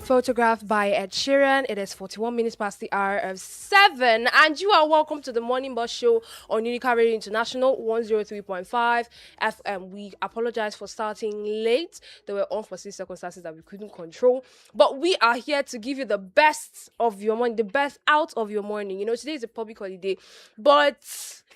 Photographed by Ed Sheeran. It is 41 minutes past the hour of 7, and you are welcome to the Morning Bus Show on UNICAL Radio International 103.5 FM. We apologize for starting late. There were unforeseen circumstances that we couldn't control, but we are here to give you the best of your morning, the best out of your morning. You know, today is a public holiday, but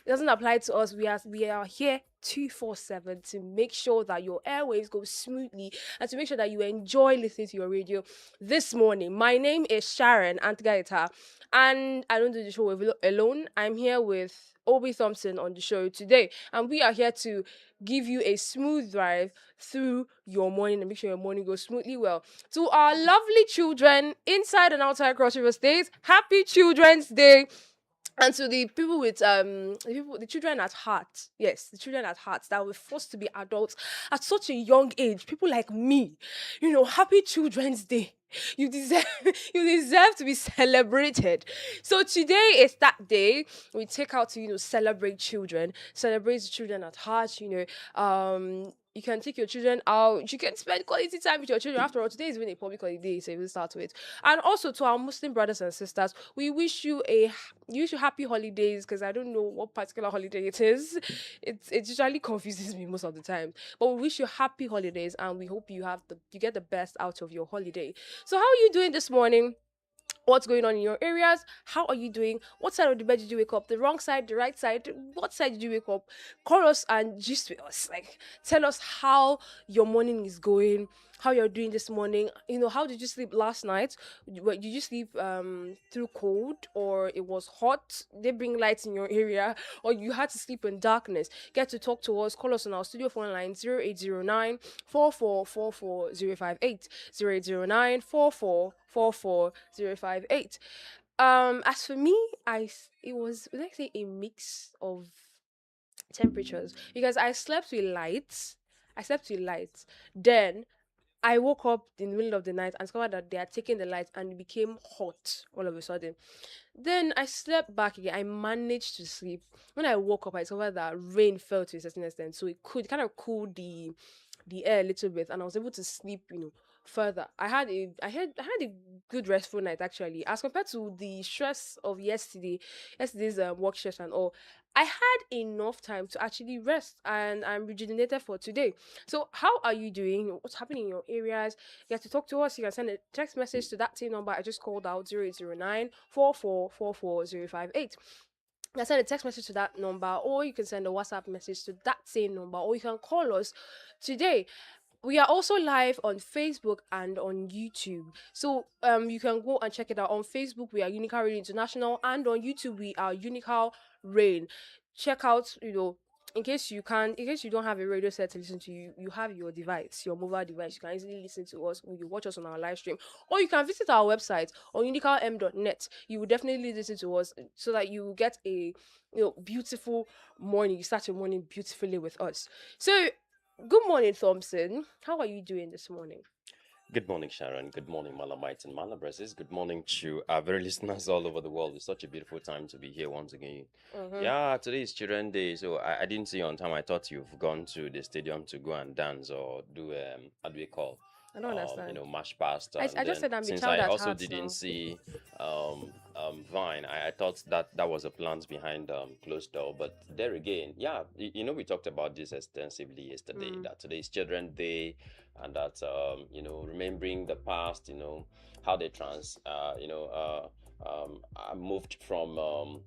it doesn't apply to us. We are here 247 to make sure that your airwaves go smoothly and to make sure that you enjoy listening to your radio this morning. My name is Sharon Antgaita, and I don't do the show alone. I'm here with Obi Thompson on the show today, and we are here to give you a smooth drive through your morning and make sure your morning goes smoothly. Well, to our lovely children inside and outside Cross River States, happy Children's Day. And to the people with the children at heart, yes, the children at heart that were forced to be adults at such a young age, people like me, happy Children's Day. You deserve to be celebrated. So today is that day we take out to celebrate children, celebrate the children at heart. You can take your children out. You can spend quality time with your children. After all, today is even a public holiday, so we'll start with. And also to our Muslim brothers and sisters, we wish you happy holidays, because I don't know what particular holiday it is. It usually confuses me most of the time. But we wish you happy holidays, and we hope you get the best out of your holiday. So how are you doing this morning? What's going on in your areas? How are you doing? What side of the bed did you wake up? The wrong side, the right side? What side did you wake up? Call us and gist with us. Tell us how your morning is going, how you're doing this morning. How did you sleep last night? Did you sleep through cold, or it was hot? They bring lights in your area, or you had to sleep in darkness? Get to talk to us. Call us on our studio phone line 0809 4444 058 0809 4444 058. As for me, it was, let's say, a mix of temperatures, because I slept with lights. Then I woke up in the middle of the night and discovered that they had taken the lights and it became hot all of a sudden. Then I slept back again. I managed to sleep. When I woke up, I discovered that rain fell to a certain extent, so it kind of cooled the air a little bit, and I was able to sleep, further. I had a good restful night, actually, as compared to the stress of yesterday's work stress and all. I had enough time to actually rest, and I'm rejuvenated for today. So how are you doing? What's happening in your areas? You have to talk to us. You can send a text message to that same number I just called out, 0809 4444 058. You can send a text message to that number, or you can send a WhatsApp message to that same number, or you can call us today. We are also live on Facebook and on YouTube. So you can go and check it out. On Facebook, we are UNICAL Radio International, and on YouTube, we are UNICAL Rain. Check out, in case you don't have a radio set to listen to, you have your device, your mobile device. You can easily listen to us when you watch us on our live stream, or you can visit our website on unicalm.net. You will definitely listen to us, so that you get a beautiful morning. You start your morning beautifully with us. So good morning, Thompson. How are you doing this morning? Good morning, Sharon. Good morning, Malamites and Malabresses. Good morning to our very listeners all over the world. It's such a beautiful time to be here once again. Yeah, today is Children's Day, so I didn't see you on time. I thought you've gone to the stadium to go and dance or do how do we call? I don't understand. March past. I just said I'm a Since child I at also heart didn't now. see Vine, I thought that was a plant behind closed door. But there again, yeah, we talked about this extensively yesterday. That today is Children's Day, and that remembering the past, how they moved from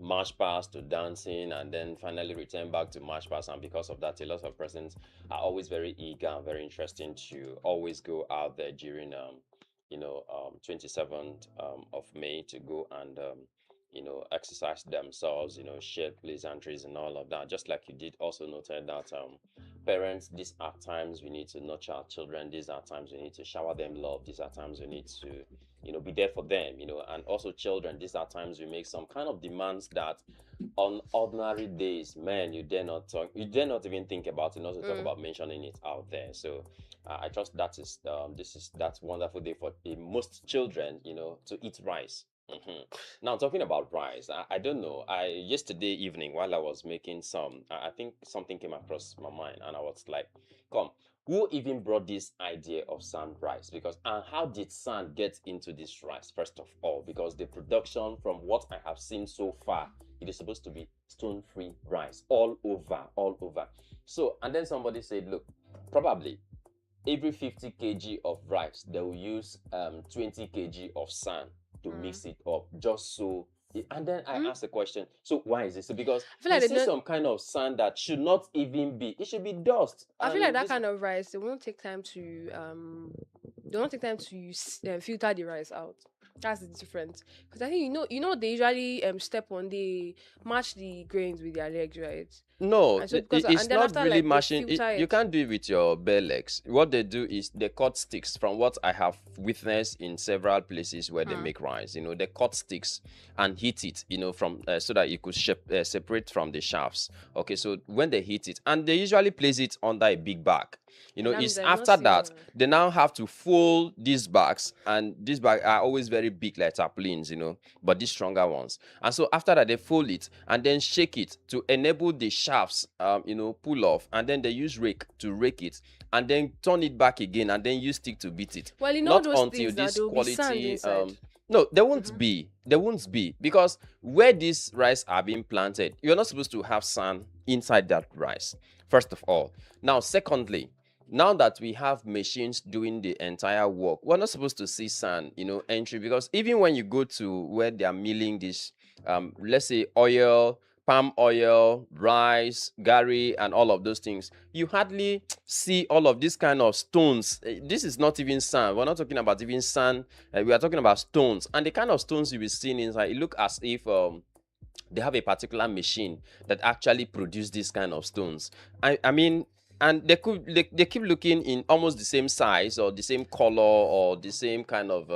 march past to dancing, and then finally return back to march past. And because of that, a lot of persons are always very eager and very interesting to always go out there during 27th of May to go and exercise themselves, share pleasantries and all of that. Just like you did also noted that parents, these are times we need to nurture our children. These are times we need to shower them love. These are times we need to be there for them, and also children, these are times we make some kind of demands that on ordinary days, man, you dare not even think about it, not to talk about mentioning it out there. So I trust that's wonderful day for most children, to eat rice. Now, talking about rice, I don't know. Yesterday evening, while I was making some, I think something came across my mind, and I was like, "Come, who even brought this idea of sand rice? Because and how did sand get into this rice first of all? Because the production, from what I have seen so far, it is supposed to be stone-free rice all over, all over. So and then somebody said, look, probably every 50 kg of rice they will use 20 kg of sand to mix it up, just so. And then I asked the question, so why is this? So because I feel like you they see don't. some kind of sand that should not even be, it should be dust. I feel like And that this, kind of rice, they won't take time to they won't take time to filter the rice out. That's the difference. Because I think they usually step on, they match the grains with their legs, right? no, And so because it's and then not after really like they mashing. filter You it. can't do it with your bare legs. What they do is they cut sticks. From what I have witnessed in several places where they make rice, they cut sticks and heat it, from so that it could separate from the shafts. Okay, so when they heat it, and they usually place it under a big bag. And that means It's I've not after seen that one. they now have to fold these bags, and these bags are always very big like tarpaulins, but these stronger ones. And so after that, they fold it and then shake it to enable the shafts, pull off. And then they use rake to rake it, and then turn it back again, and then use stick to beat it. Well, in all Not those until things now, this there will be sand quality. inside. No, there won't be. There won't be, because where these rice are being planted, you're not supposed to have sand inside that rice. First of all, now secondly, now that we have machines doing the entire work, we're not supposed to see sand, entry, because even when you go to where they are milling this, let's say oil, palm oil, rice, gari, and all of those things, you hardly see all of these kind of stones. This is not even sand. We're not talking about even sand. We are talking about stones, and the kind of stones you'll be seeing inside, it look as if they have a particular machine that actually produce these kind of stones. I mean, and they keep looking in almost the same size or the same color or the same kind of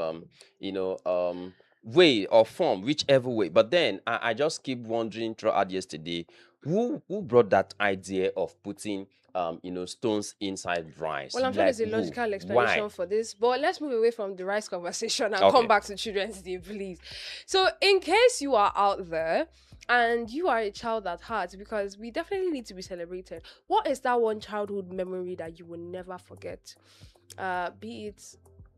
way or form, whichever way. But then I just keep wondering throughout yesterday, who brought that idea of putting stones inside rice? Well, I'm sure Like there's a who? logical Why? explanation for this, but let's move away from the rice conversation and come Okay. back to Children's Day, please. So, in case you are out there and you are a child at heart, because we definitely need to be celebrated, what is that one childhood memory that you will never forget? Be it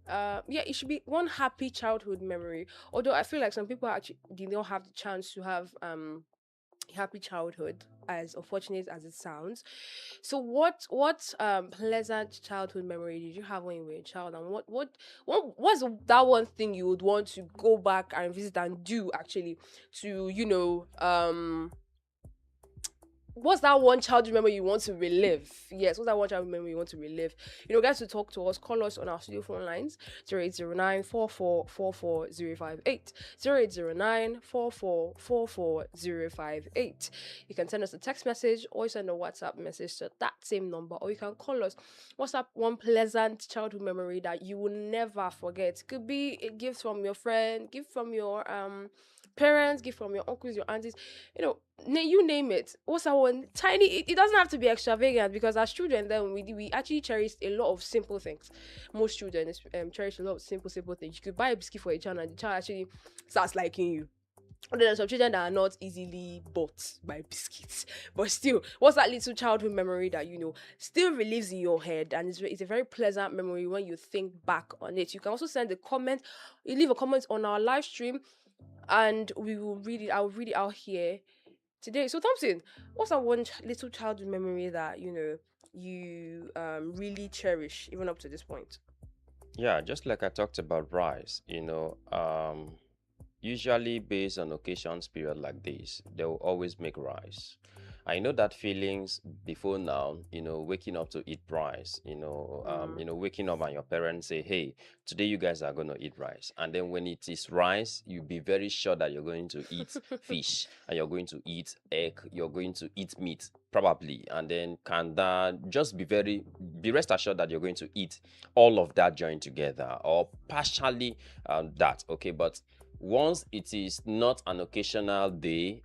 yeah, it should be one happy childhood memory. Although I feel like some people actually did not have the chance to have happy childhood, as unfortunate as it sounds. So what pleasant childhood memory did you have when you were a child, and what's that one thing you would want to go back and visit and do actually to what's that one childhood memory you want to relive? Yes, what's that one childhood memory you want to relive? Guys, to talk to us, call us on our studio phone lines 0809 08094440058. You can send us a text message or send a WhatsApp message to that same number, or you can call us. What's that one pleasant childhood memory that you will never forget? Could be a gift from your friend, gift from your parents, gift from your uncles, your aunties, you name it. What's that one tiny? It doesn't have to be extravagant, because as children, then we actually cherish a lot of simple things. Most children cherish a lot of simple things. You could buy a biscuit for a child, and the child actually starts liking you. And there are some children that are not easily bought by biscuits, but still, what's that little childhood memory that still relives in your head, and it's a very pleasant memory when you think back on it. You can also send a comment. You leave a comment on our live stream, and we will read it. I'll read it out here today. So Thompson, what's that one little childhood memory that you really cherish even up to this point? Yeah, just like I talked about rice, usually based on occasions period like this, they will always make rice. I know that feelings before now, waking up to eat rice, waking up and your parents say, hey, today you guys are going to eat rice. And then when it is rice, you'll be very sure that you're going to eat fish, and you're going to eat egg, you're going to eat meat, probably. And then just be rest assured that you're going to eat all of that joined together, or partially that. Okay, but once it is not an occasional day,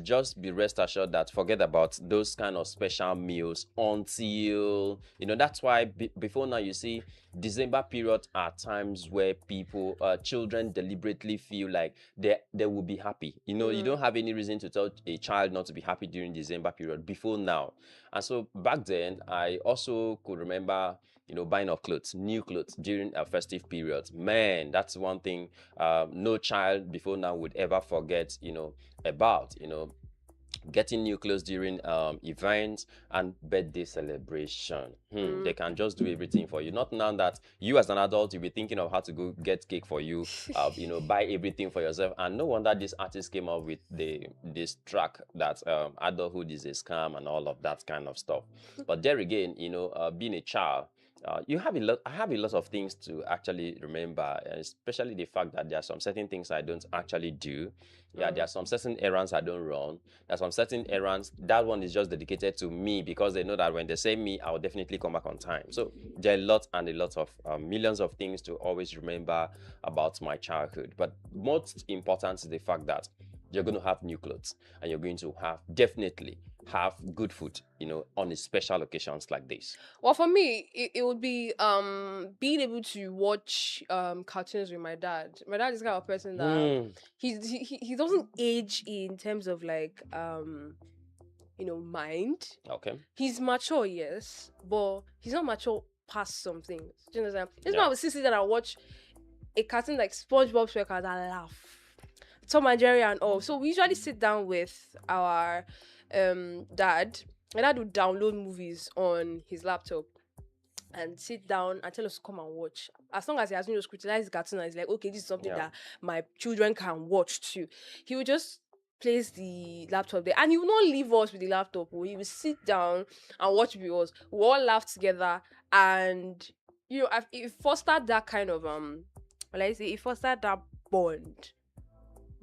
just be rest assured that forget about those kind of special meals until, that's why before now you see December period are times where people, children deliberately feel like they will be happy. You don't have any reason to tell a child not to be happy during December period before now. And so back then, I also could remember, buying of clothes, new clothes during a festive period. Man, that's one thing no child before now would ever forget, about, getting new clothes during events and birthday celebration. They can just do everything for you. Not now that you as an adult, you'll be thinking of how to go get cake for you, buy everything for yourself. And no wonder this artist came up with this track that adulthood is a scam and all of that kind of stuff. But there again, being a child, you have a lot. I have a lot of things to actually remember, especially the fact that there are some certain things I don't actually do. Yeah, there are some certain errands I don't run. There's some certain errands that one is just dedicated to me because they know that when they say me, I'll definitely come back on time. So there are a lot and a lot of millions of things to always remember about my childhood. But most important is the fact that you're going to have new clothes and you're going to definitely have good food, on a special occasions like this. Well, for me, it would be being able to watch cartoons with my dad. My dad is the kind of person that he doesn't age in terms of like mind. Okay. He's mature, yes, but he's not mature past some things. Do you understand? This Yeah. man would sit that I watch a cartoon like SpongeBob SquarePants and I laugh. Tom and Jerry and all. So we usually sit down with our dad. My dad would download movies on his laptop and sit down and tell us to come and watch. As long as he has scrutinized the cartoon and he's like, okay, this is something that my children can watch too. He would just place the laptop there and he would not leave us with the laptop. He would sit down and watch with us. We all laugh together and it fostered that kind of it fostered that bond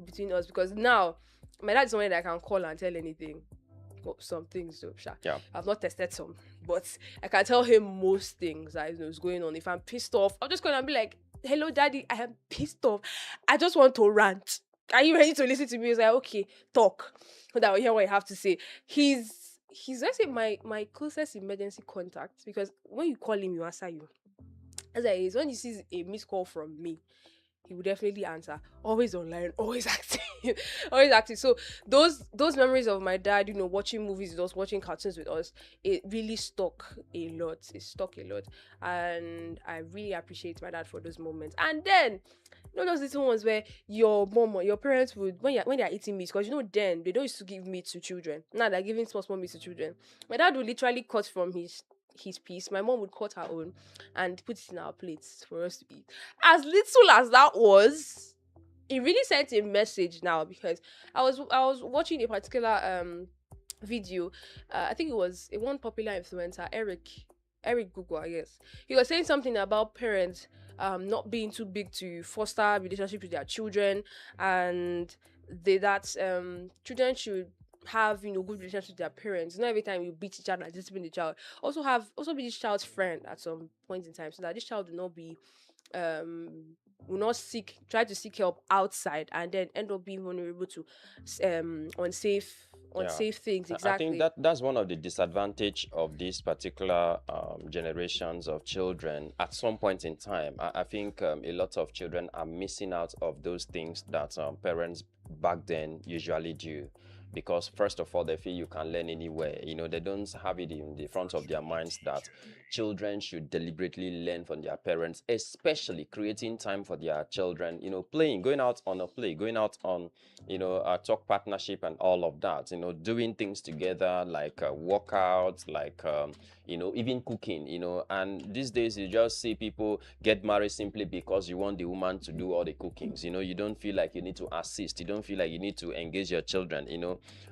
between us because now my dad is someone that I can call and tell anything. Well, some things though, Yeah. I've not tested some, but I can tell him most things that is going on. If I'm pissed off, I'm just gonna be like, "Hello, daddy, I am pissed off. I just want to rant. Are you ready to listen to me?" He's like, "Okay, talk." So that I will hear what you have to say. He's let's say my closest emergency contact because when you call him, you answer you. As I is when he sees a missed call from me, he would definitely answer. Always online, always active, always active. So those memories of my dad, watching movies with us, watching cartoons with us, it really stuck a lot. It stuck a lot, and I really appreciate my dad for those moments. And then, those little ones where your mom or your parents would when they are eating meat, because then they don't used to give meat to children. Now they're giving small meat to children. My dad would literally cut from his piece. My mom would cut her own and put it in our plates for us to eat. As little as that was, it really sent a message now because I was watching a particular video. I think it was a one popular influencer, Eric Google, I guess. He was saying something about parents not being too big to foster relationship with their children and that children should have good relationship with their parents. Not every time you beat each child and discipline the child. Also be this child's friend at some point in time, so that this child will not be will not try to seek help outside and then end up being vulnerable to unsafe things. Exactly. I think that's one of the disadvantage of these particular generations of children. At some point in time, I think a lot of children are missing out of those things that parents back then usually do. Because first of all, they feel you can learn anywhere. They don't have it in the front of their minds that children should deliberately learn from their parents, especially creating time for their children, playing, going out on a play, going out on, a talk partnership and all of that, doing things together like workouts, like, even cooking, and these days you just see people get married simply because you want the woman to do all the cookings. You don't feel like you need to assist. You don't feel like you need to engage your children,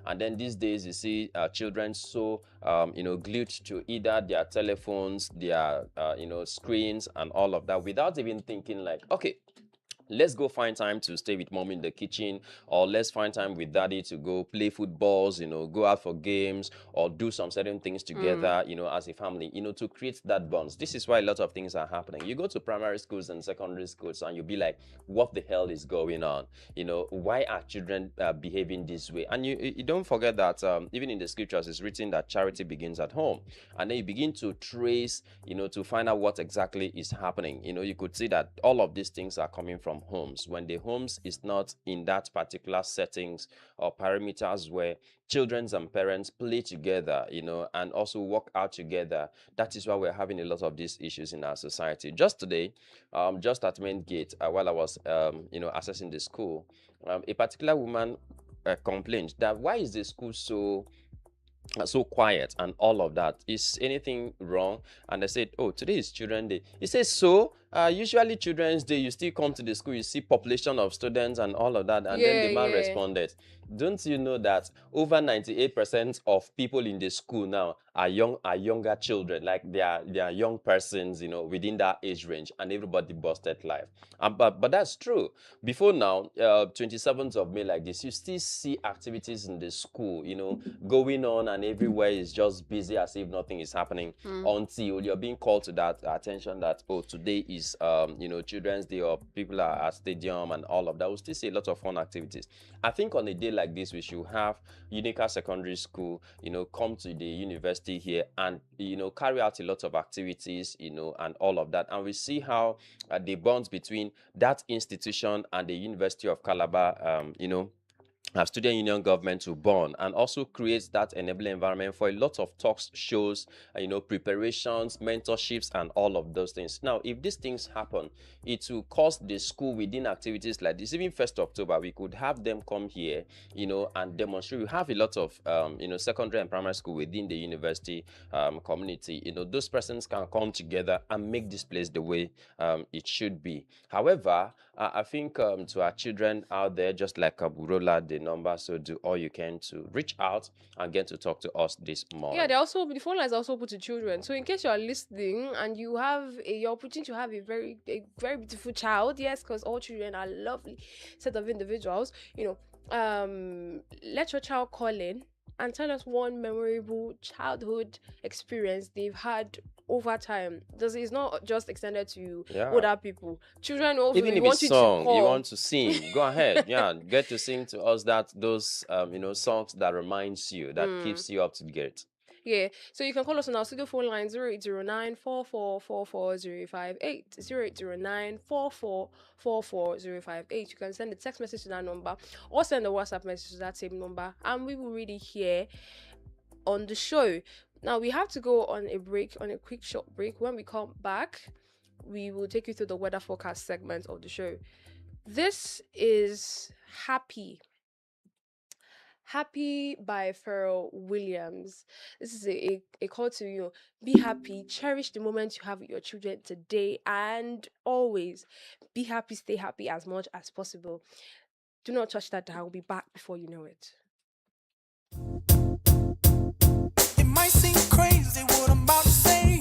and then these days you see children so glued to either their telephones, their screens and all of that without even thinking like, okay, let's go find time to stay with mom in the kitchen, or let's find time with daddy to go play footballs, go out for games, or do some certain things Mm. together, as a family, to create that bonds. This is why a lot of things are happening. You go to primary schools and secondary schools and you'll be like, what the hell is going on? Why are children behaving this way? And you don't forget that even in the scriptures it's written that charity begins at home. And then you begin to trace, to find out what exactly is happening. You could see that all of these things are coming from homes. When the homes is not in that particular settings or parameters where children and parents play together, and also work out together, that is why we're having a lot of these issues in our society. Just today, just at main gate, while I was, assessing the school, a particular woman complained that why is the school so quiet and all of that, is anything wrong? And I said, oh, today is children day. He says, so usually children's day you still come to the school, you see population of students and all of that. And then the Yeah, man yeah. responded, don't you know that over 98% of people in the school now are younger children, like they are young persons, within that age range, and everybody busted life. But that's true. Before now, 27th of May like this, you still see activities in the school, going on, and everywhere is just busy as if nothing is happening, Mm. until you're being called to that attention that, oh, today is children's day, or people are at stadium and all of that. We'll still see a lot of fun activities. I think on a day like this we should have UNICAL Secondary School come to the university here and carry out a lot of activities, and all of that, and we see how the bonds between that institution and the University of Calabar, student union government to bond, and also creates that enabling environment for a lot of talks, shows, preparations, mentorships, and all of those things. Now, if these things happen, it will cause the school within activities like this. Even 1st October, we could have them come here, and demonstrate. We have a lot of, secondary and primary school within the university community. Those persons can come together and make this place the way it should be. However, I think to our children out there, just like Burola, the number, so do all you can to reach out and get to talk to us this Yeah, morning. they also the phone lines are also put to children. So in case you are listening and you're opportunity to have a very beautiful child, yes, because all children are lovely set of individuals. Let your child call in and tell us one memorable childhood experience they've had over time. Does It's not just extended to Yeah. older people. Children also, Even we if it's want you to song you call. want to sing, go ahead. Yeah, get to sing to us those songs that reminds you, that Mm. keeps you up to date. Yeah, so you can call us on our studio phone line 0809 4444 058, 0809 4444 058. You can send a text message to that number or send a WhatsApp message to that same number, and we will read it here on the show. Now we have to go on a break, on a quick short break. When we come back, we will take you through the weather forecast segment of the show. This is Happy by Pharrell Williams. This is a call to be happy, cherish the moment you have with your children today and always. Be happy, stay happy as much as possible. Do not touch that dial. We'll be back before you know it. It might seem crazy what I'm about to say.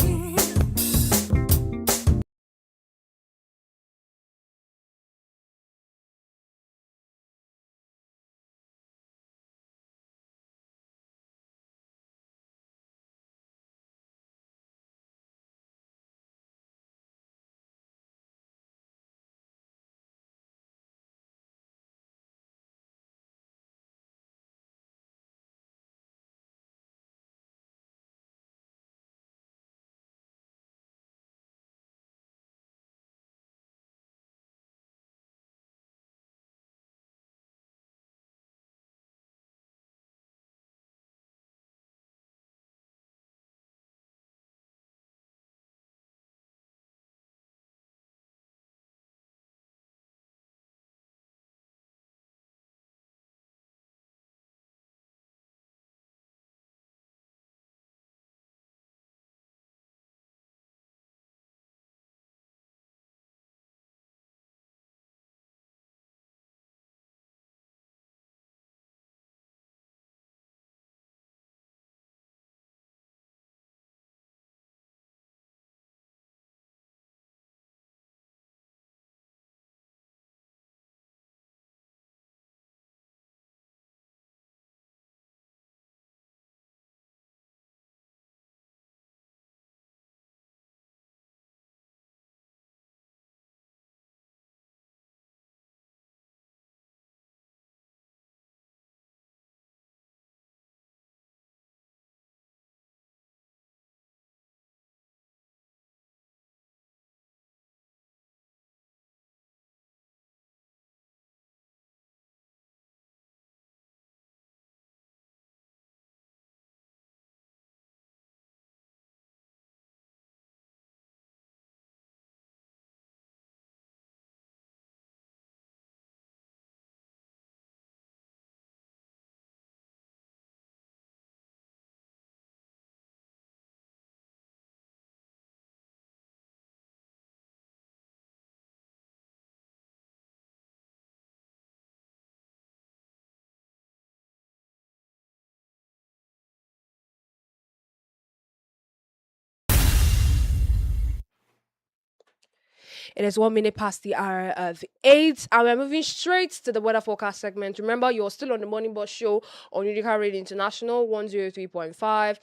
It is 1 minute past the hour of 8, and we're moving straight to the weather forecast segment. Remember, you're still on the Morning Bus Show on UNICAL Radio International 103.5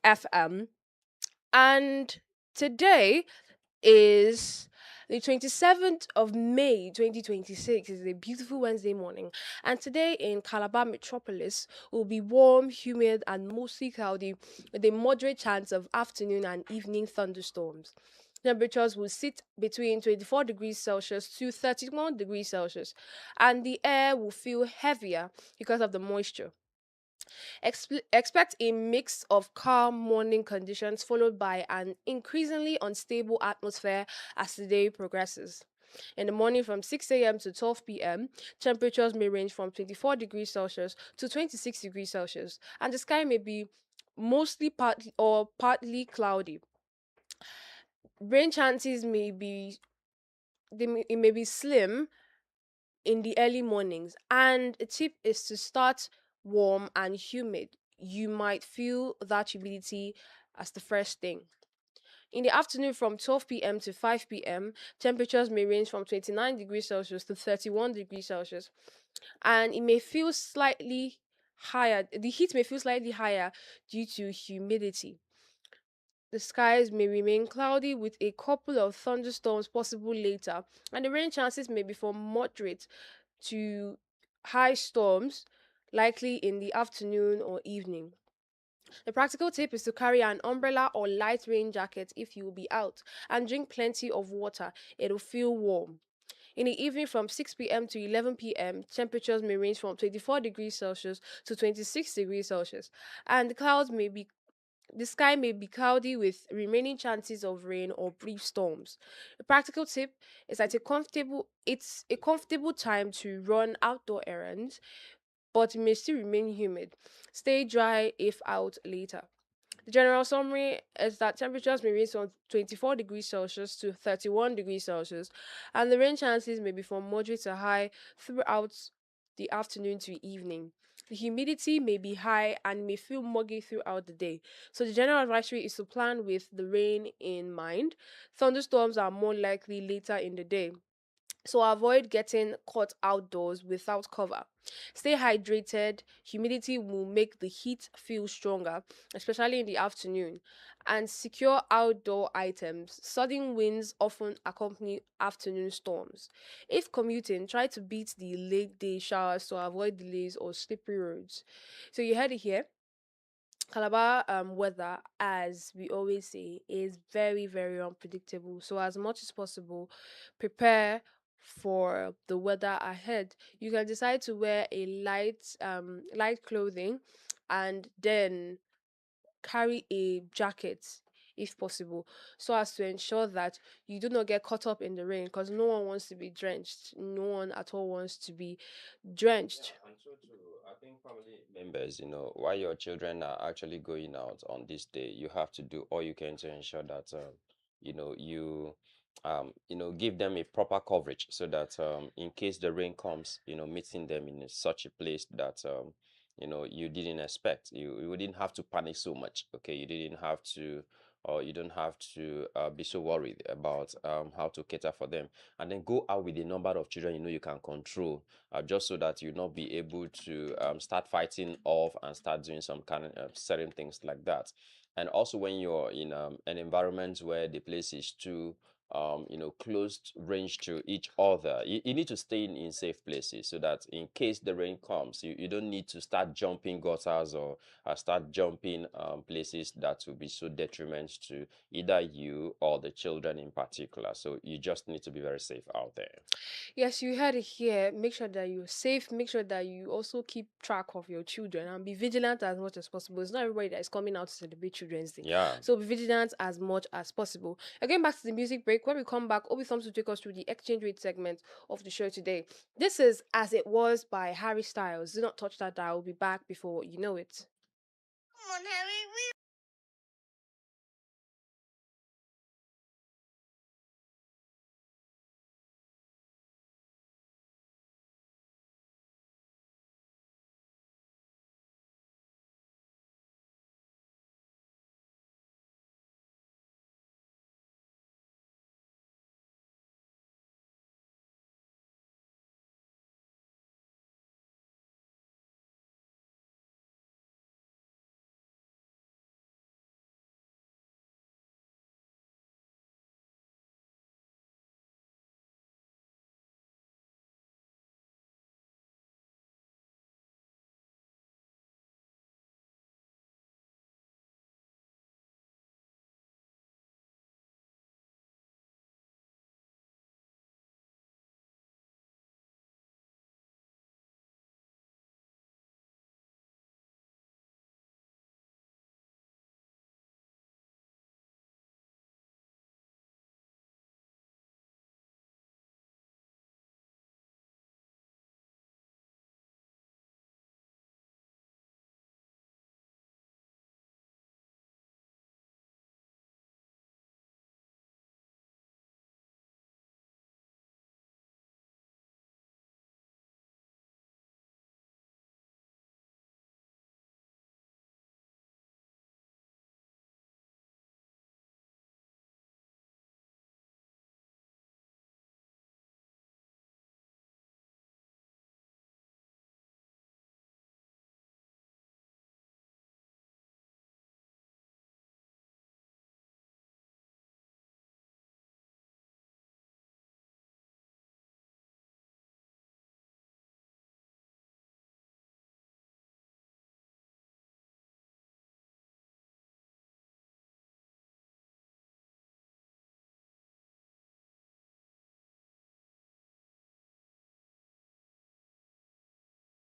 FM. And today is the 27th of May 2026. It's a beautiful Wednesday morning. And today in Calabar Metropolis will be warm, humid, and mostly cloudy with a moderate chance of afternoon and evening thunderstorms. Temperatures will sit between 24 degrees Celsius to 31 degrees Celsius, and the air will feel heavier because of the moisture. Expect a mix of calm morning conditions followed by an increasingly unstable atmosphere as the day progresses. In the morning from 6 a.m. to 12 p.m., temperatures may range from 24 degrees Celsius to 26 degrees Celsius, and the sky may be mostly partly cloudy. Rain chances may be it may be slim in the early mornings, and a tip is to start warm and humid. You might feel that humidity as the first thing. In the afternoon from 12 p.m. to 5 p.m., temperatures may range from 29 degrees Celsius to 31 degrees Celsius, and it may feel slightly higher. The heat may feel slightly higher due to humidity. The skies may remain cloudy with a couple of thunderstorms possible later, and the rain chances may be from moderate to high storms, likely in the afternoon or evening. The practical tip is to carry an umbrella or light rain jacket if you will be out, and drink plenty of water. It'll feel warm. In the evening from 6 p.m. to 11 p.m., temperatures may range from 24 degrees Celsius to 26 degrees Celsius, and the sky may be cloudy with remaining chances of rain or brief storms. The practical tip is that it's a comfortable time to run outdoor errands, but it may still remain humid. Stay dry if out later. The general summary is that temperatures may range from 24 degrees Celsius to 31 degrees Celsius, and the rain chances may be from moderate to high throughout the afternoon to evening. The humidity may be high and may feel muggy throughout the day. So, the general advisory is to plan with the rain in mind. Thunderstorms are more likely later in the day. So avoid getting caught outdoors without cover. Stay hydrated. Humidity will make the heat feel stronger, especially in the afternoon. And secure outdoor items. Sudden winds often accompany afternoon storms. If commuting, try to beat the late day showers to avoid delays or slippery roads. So you heard it here. Calabar weather, as we always say, is very, very unpredictable. So, as much as possible, prepare for the weather ahead. You can decide to wear a light clothing, and then carry a jacket if possible, so as to ensure that you do not get caught up in the rain, because no one wants to be drenched. No one at all wants to be drenched. Yeah, and so too, I think family members, while your children are actually going out on this day, you have to do all you can to ensure that, you, give them a proper coverage so that, in case the rain comes, meeting them in such a place that, you didn't expect, you wouldn't have to panic so much. Okay, you didn't have to, or you don't have to be so worried about how to cater for them, and then go out with a number of children you can control, just so that you not be able to start fighting off and start doing some kind of certain things like that. And also when you're in an environment where the place is too closed range to each other, you need to stay in safe places so that in case the rain comes, you don't need to start jumping gutters or start jumping places that will be so detriment to either you or the children in particular. So you just need to be very safe out there. Yes, you heard it here. Make sure that you're safe. Make sure that you also keep track of your children and be vigilant as much as possible. It's not everybody that is coming out to celebrate Children's Day. Yeah. So be vigilant as much as possible. Again, back to the music break. When we come back, Obi Thumbs will take us through the exchange rate segment of the show today. This is As It Was by Harry Styles. Do not touch that dial. We'll be back before you know it. Come on, Harry.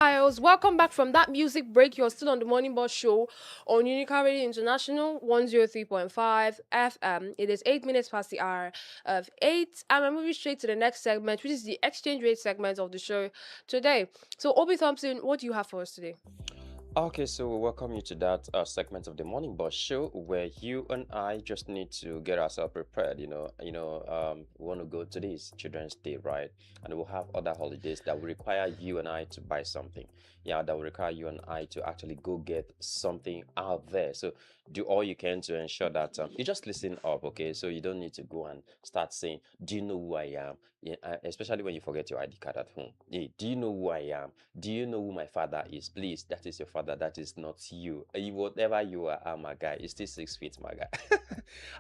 Miles, welcome back from that music break. You're still on the Morning Boss Show on UNICAL Radio International 103.5 FM. It is 8 minutes past the hour of 8, and we're moving straight to the next segment, which is the exchange rate segment of the show today. So, Obi Thompson, what do you have for us today? Okay, so we welcome you to that segment of the Morning Bus Show where you and I just need to get ourselves prepared. We want to go to this Children's Day, right? And we'll have other holidays that will require you and I to buy something. Yeah, that will require you and I to actually go get something out there. So do all you can to ensure that you just listen up, okay? So you don't need to go and start saying, "Do you know who I am?" Yeah, especially when you forget your ID card at home. Hey, do you know who I am? Do you know who my father is? Please, that is your father. That is not you. Whatever you are, my guy, is still 6 feet, my guy.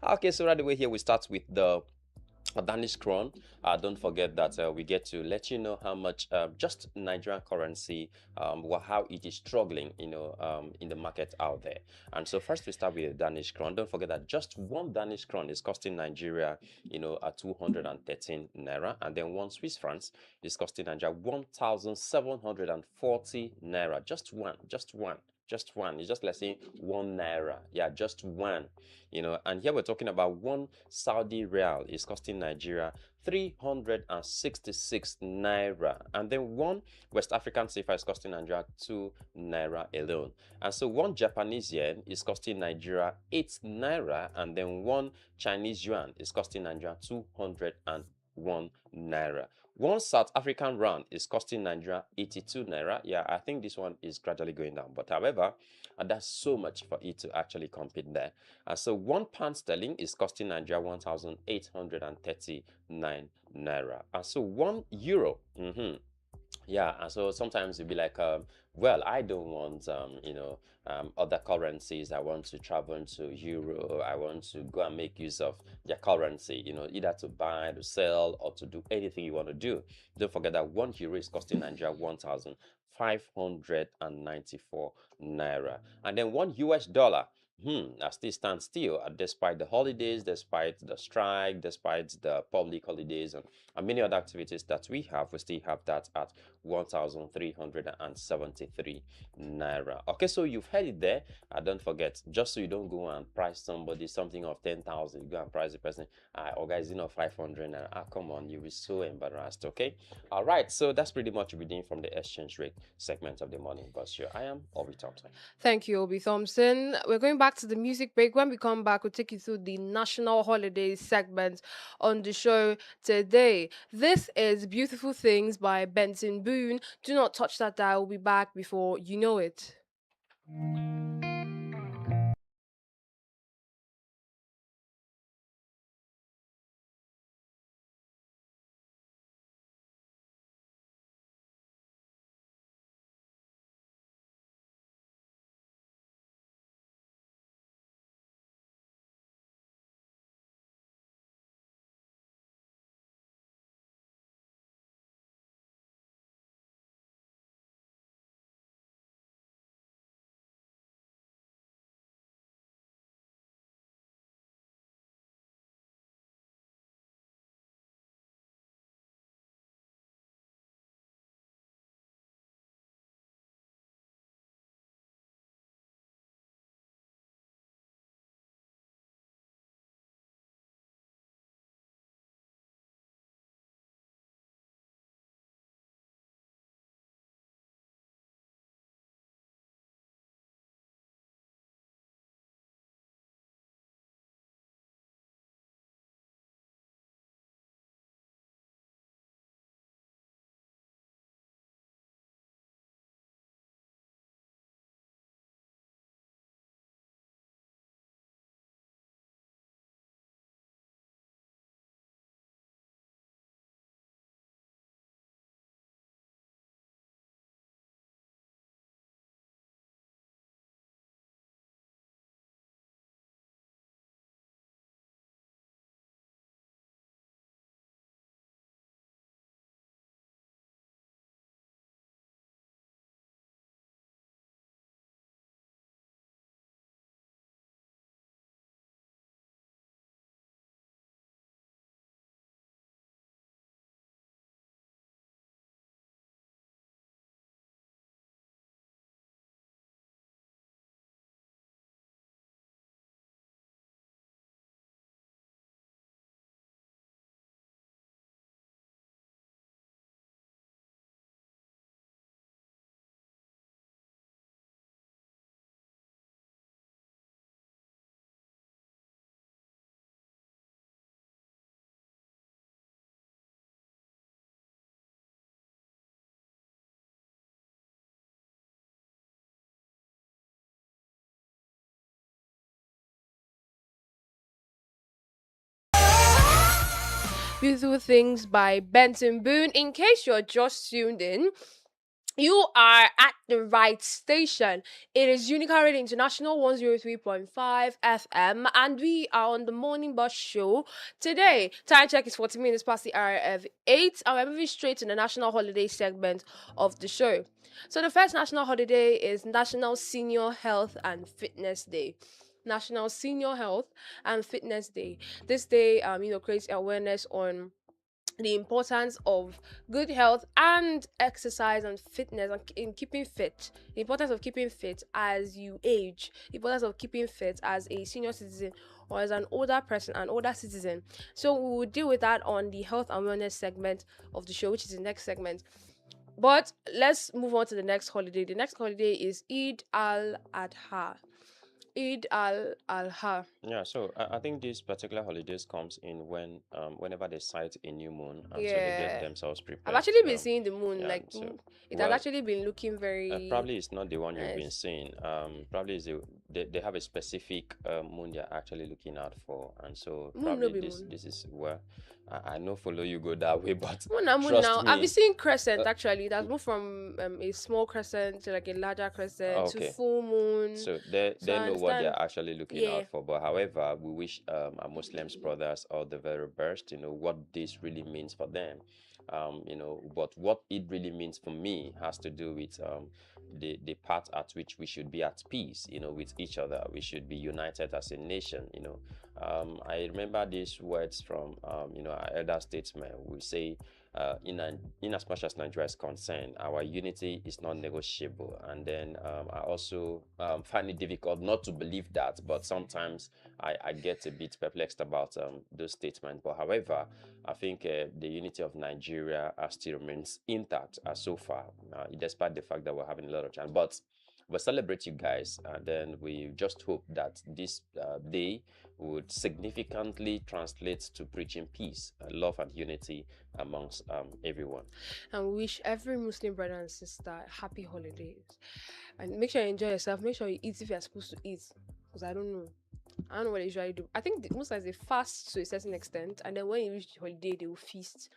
Okay, so right away here we start with the Danish krone. Don't forget that we get to let you know how much just Nigerian currency, how it is struggling, in the market out there. And so first we start with the Danish krone. Don't forget that just one Danish krone is costing Nigeria, at 213 naira, and then one Swiss francs is costing Nigeria 1,740 naira. Just one. It's just like saying 1 naira. Yeah, just one. And here we're talking about one Saudi real is costing Nigeria 366 naira, and then one West African CFA is costing Nigeria 2 naira alone. And so one Japanese yen is costing Nigeria 8 naira, and then one Chinese yuan is costing Nigeria 201 naira. One South African rand is costing Nigeria 82 naira. Yeah, I think this one is gradually going down, but however, that's so much for it to actually compete there. So one pound sterling is costing Nigeria 1,839 naira. And so 1 euro, yeah, and so sometimes you'll be like, well, I don't want, other currencies. I want to travel into Euro. I want to go and make use of their currency, either to buy, to sell, or to do anything you want to do. Don't forget that 1 euro is costing Nigeria 1,594 naira. And then one US dollar, I still stand still, despite the holidays, despite the strike, despite the public holidays, and many other activities that we still have that at 1,373 naira. Okay, so you've heard it there. Don't forget, just so you don't go and price somebody something of 10,000, you go and price the person, guys, 500 naira. Come on, you'll be so embarrassed. Okay, all right, so that's pretty much everything from the exchange rate segment of the morning bus show. I am Obi Thompson. Thank you, Obi Thompson. We're going back to the music break. When we come back, we'll take you through the national holidays segment on the show today. This is Beautiful Things by Benson Boone. Do not touch that dial. We'll be back before you know it. Beautiful Things by Benson Boone. In case you're just tuned in, you are at the right station. It is UNICAL Radio International 103.5 FM, and we are on the Morning Bus Show. Today, time check is 40 minutes past the hour of 8, and we're moving straight to the national holiday segment of the show. So, the first national holiday is National Senior Health and Fitness Day. National Senior Health and Fitness Day. This day, creates awareness on the importance of good health and exercise and fitness and in keeping fit, the importance of keeping fit as you age, the importance of keeping fit as a senior citizen or as an older person, an older citizen. So we will deal with that on the health and wellness segment of the show, which is the next segment. But let's move on to the next holiday. The next holiday is Eid al-Adha. Eid al-Adha. Yeah, so I think these particular holidays comes in when whenever they sight a new moon, and so they get Yeah. themselves I've prepared. actually been seeing the moon, Yeah, like so it has well, actually been looking very probably it's not the one you've been nice. seeing. Probably is they have a specific moon they're actually looking out for, and so Moon no probably be this moon. this is where I know follow you go that way, but Moon trust now. I've been me. seeing crescent Uh, actually. It has moved from a small crescent to like a larger crescent to okay. full moon. So they So I know what understand. they're actually looking Yeah. out for. But however, we wish our Muslims brothers all the very best. What this really means for them. But what it really means for me has to do with the part at which we should be at peace. With each other. We should be united as a nation. I remember these words from our elder statesmen. We say in as much as Nigeria is concerned, our unity is not negotiable. And then I also find it difficult not to believe that, but sometimes I get a bit perplexed about those statements. But however, I think the unity of Nigeria still remains intact so far, despite the fact that we're having a lot of challenge. But we celebrate you guys, and then we just hope that this day would significantly translate to preaching peace, love, and unity amongst everyone. And we wish every Muslim brother and sister happy holidays. And make sure you enjoy yourself. Make sure you eat if you're supposed to eat. Because I don't know. I don't know what they usually do. I think most times they fast to a certain extent, and then when you reach the holiday, they will feast.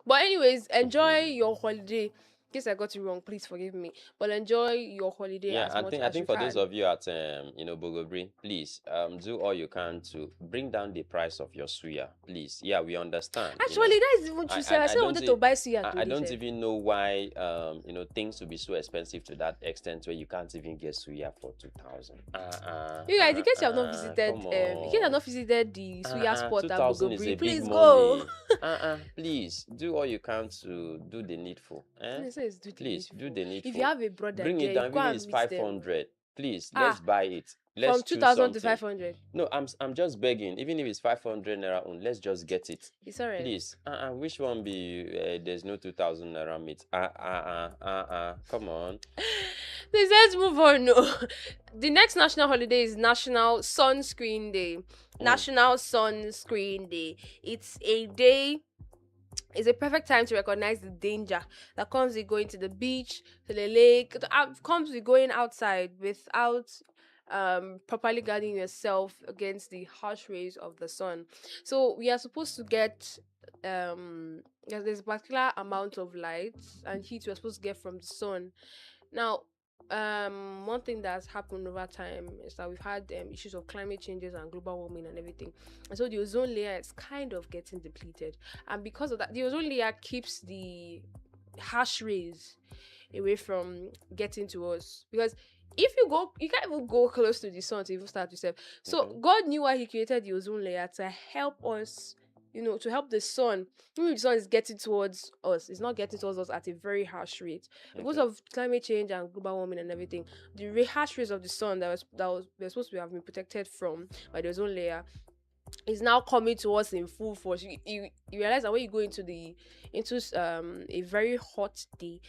But anyways, enjoy your holiday. In case I got it wrong, please forgive me. But enjoy your holiday Yeah, as I much think as you for those can. of you at Bogobri, please do all you can to bring down the price of your suya, please. Yeah, we understand. Actually, that is even true. Sir. I said I don't wanted see, to buy suya I today, don't sir. even know why things will be so expensive to that extent where you can't even get suya for 2,000. You guys, in case you have not visited, come in case you have on. not visited the suya spot at 2,000 is a Bogobri, big please go. money. Please do all you can to do the needful. They say it's do the Please do needful. the If needful. you have a brother Bring it there, down, go even if and it's meet them. 500. Please, Ah, let's buy it. Let's from choose 2,000 to something. 500. No, I'm just begging. Even if it's 500 naira on, let's just get it. It's alright. Please. Which one be there's no 2,000 naira meat? Come on. Please, let's move on. No. The next national holiday is National Sunscreen Day. National Sunscreen Day. It's a day. It's a perfect time to recognize the danger that comes with going to the beach, to the lake, comes with going outside without properly guarding yourself against the harsh rays of the sun. So we are supposed to get there's a particular amount of light and heat we're supposed to get from the sun. Now, one thing that's happened over time is that we've had issues of climate changes and global warming and everything, and so the ozone layer is kind of getting depleted, and because of that, the ozone layer keeps the harsh rays away from getting to us. Because if you go, you can't even go close to the sun to even start yourself. So Okay. God knew why He created the ozone layer to help us, to help the sun. Even if the sun is getting towards us, it's not getting towards us at a very harsh rate because Okay. of climate change and global warming and everything. The harsh rays of the sun that was we're supposed to have been protected from by the ozone layer is now coming to us in full force. You realize that when you go into a very hot day,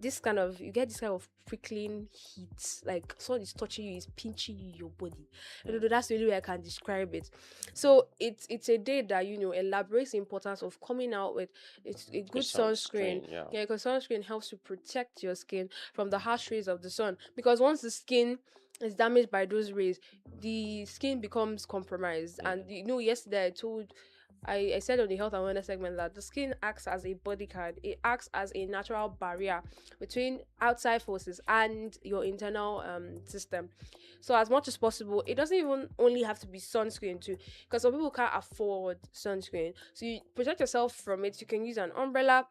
you get this kind of prickling heat, like sun is touching you, is pinching you in your body. I don't know, that's the only way I can describe it. So it's a day that elaborates the importance of coming out with a good sunscreen. Yeah. Because sunscreen helps to protect your skin from the harsh rays of the sun, because once the skin is damaged by those rays, the skin becomes compromised. And yesterday I told I said on the health and wellness segment that the skin acts as a bodyguard. It acts as a natural barrier between outside forces and your internal system. So as much as possible, it doesn't even only have to be sunscreen too, because some people can't afford sunscreen. So you protect yourself from it. You can use an umbrella.